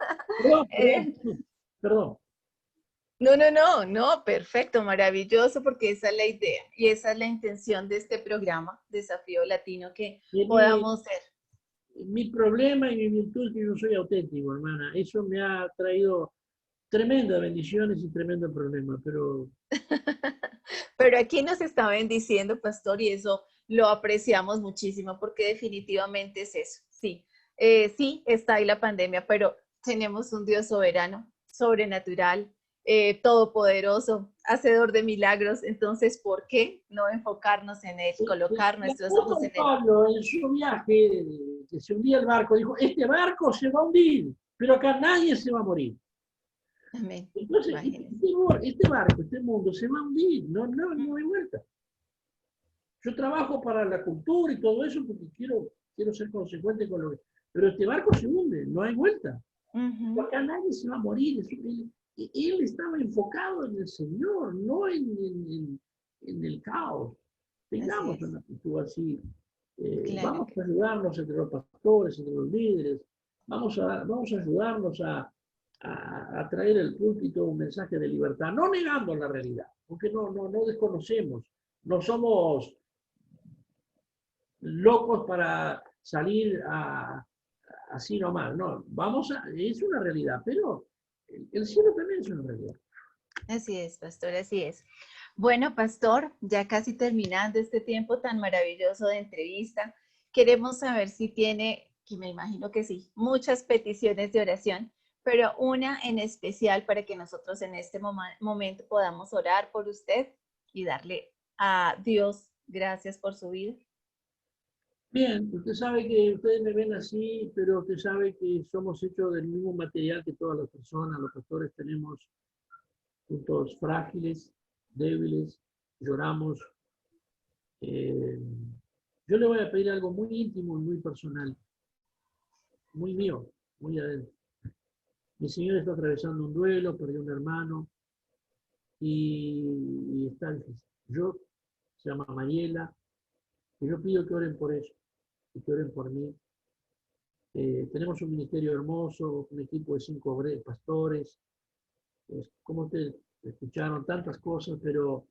Perdón. No, perfecto, maravilloso, porque esa es la idea y esa es la intención de este programa, Desafío Latino, que podamos ser. Mi problema y mi virtud es que yo soy auténtico, hermana. Eso me ha traído tremendas bendiciones y tremendos problemas, pero... Pero aquí nos está bendiciendo, pastor, y eso lo apreciamos muchísimo, porque definitivamente es eso. Sí, sí, está ahí la pandemia, pero tenemos un Dios soberano, sobrenatural, todopoderoso, hacedor de milagros. Entonces, ¿por qué no enfocarnos en Él, colocar nuestros ojos en Él? Pablo, en su viaje, que se hundía el barco, dijo, este barco se va a hundir, pero acá nadie se va a morir. Amén. Entonces, este barco, este mundo se va a hundir, no hay vuelta. Yo trabajo para la cultura y todo eso porque quiero ser consecuente con lo que... Pero este barco se hunde, no hay vuelta. Acá nadie se va a morir. Él estaba enfocado en el Señor, no en el caos. Tengamos una actitud así. Claro Vamos que a sí. ayudarnos entre los pastores, entre los líderes, vamos a ayudarnos a traer al púlpito un mensaje de libertad, no negando la realidad, porque no desconocemos, no somos locos para salir así nomás, no, es una realidad, pero el cielo también es una realidad. Así es, pastor, así es. Bueno, pastor, ya casi terminando este tiempo tan maravilloso de entrevista, queremos saber si tiene, que me imagino que sí, muchas peticiones de oración, pero una en especial para que nosotros en este momento podamos orar por usted y darle a Dios gracias por su vida. Bien, usted sabe que ustedes me ven así, pero usted sabe que somos hechos del mismo material que todas las personas, los pastores tenemos puntos frágiles, débiles, lloramos. Eh, yo le voy a pedir algo muy íntimo y muy personal, muy mío, muy adentro. Mi señora está atravesando un duelo, perdió un hermano y está difícil. Se llama Mariela, y yo pido que oren por eso, y que oren por mí. Tenemos un ministerio hermoso, un equipo de 5 pastores, como ustedes escucharon tantas cosas, pero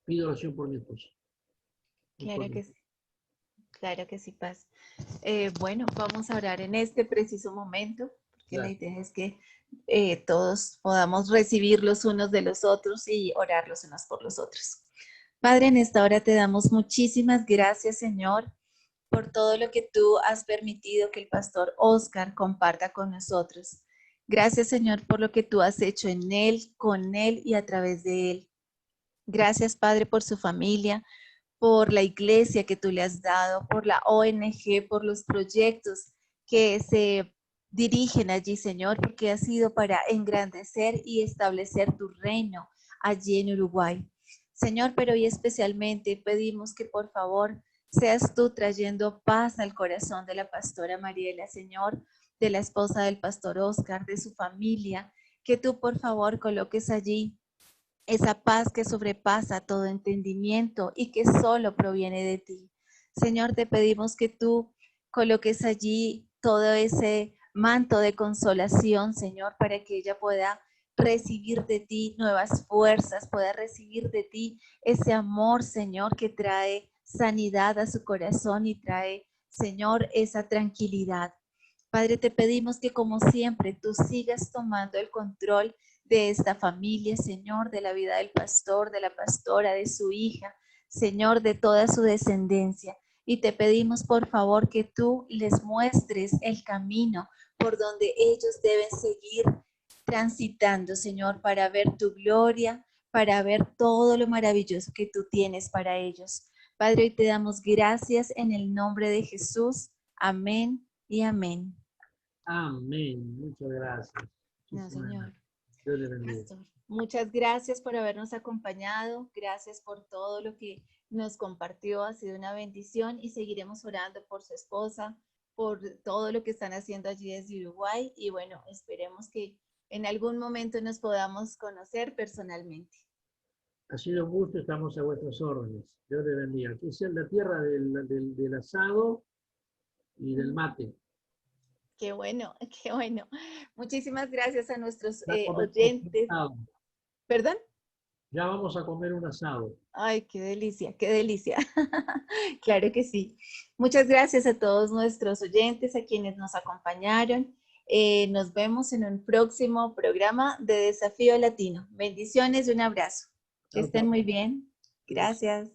pido oración por mi esposa y por Claro mí. que sí, claro que sí, Paz. Bueno, vamos a orar en este preciso momento, porque la Gracias. idea es que todos podamos recibir los unos de los otros y orar los unos por los otros. Padre, en esta hora te damos muchísimas gracias, Señor, por todo lo que tú has permitido que el pastor Oscar comparta con nosotros. Gracias, Señor, por lo que tú has hecho en él, con él y a través de él. Gracias, Padre, por su familia, por la iglesia que tú le has dado, por la ONG, por los proyectos que se dirigen allí, Señor, porque ha sido para engrandecer y establecer tu reino allí en Uruguay. Señor, pero hoy especialmente pedimos que por favor seas tú trayendo paz al corazón de la pastora Mariela, Señor, de la esposa del pastor Oscar, de su familia, que tú por favor coloques allí esa paz que sobrepasa todo entendimiento y que solo proviene de ti. Señor, te pedimos que tú coloques allí todo ese manto de consolación, Señor, para que ella pueda recibir de ti nuevas fuerzas, pueda recibir de ti ese amor, Señor, que trae sanidad a su corazón y trae, Señor, esa tranquilidad. Padre, te pedimos que como siempre tú sigas tomando el control de esta familia, Señor, de la vida del pastor, de la pastora, de su hija, Señor, de toda su descendencia. Y te pedimos, por favor, que tú les muestres el camino por donde ellos deben seguir transitando, Señor, para ver tu gloria, para ver todo lo maravilloso que tú tienes para ellos. Padre, hoy te damos gracias en el nombre de Jesús. Amén y amén. Amén. Muchas gracias. No, Muchísimas Señor. gracias. Dios le bendiga. Pastor, muchas gracias por habernos acompañado, gracias por todo lo que nos compartió, ha sido una bendición y seguiremos orando por su esposa, por todo lo que están haciendo allí desde Uruguay y bueno, esperemos que en algún momento nos podamos conocer personalmente. Ha sido un gusto, estamos a vuestras órdenes. Dios le bendiga. Aquí es la tierra del asado y del mate. Qué bueno, qué bueno. Muchísimas gracias a nuestros Ya comemos un oyentes. asado. ¿Perdón? Ya vamos a comer un asado. Ay, qué delicia, qué delicia. Claro que sí. Muchas gracias a todos nuestros oyentes, a quienes nos acompañaron. Nos vemos en un próximo programa de Desafío Latino. Bendiciones y un abrazo. Que Chao, estén chao. muy bien. Gracias.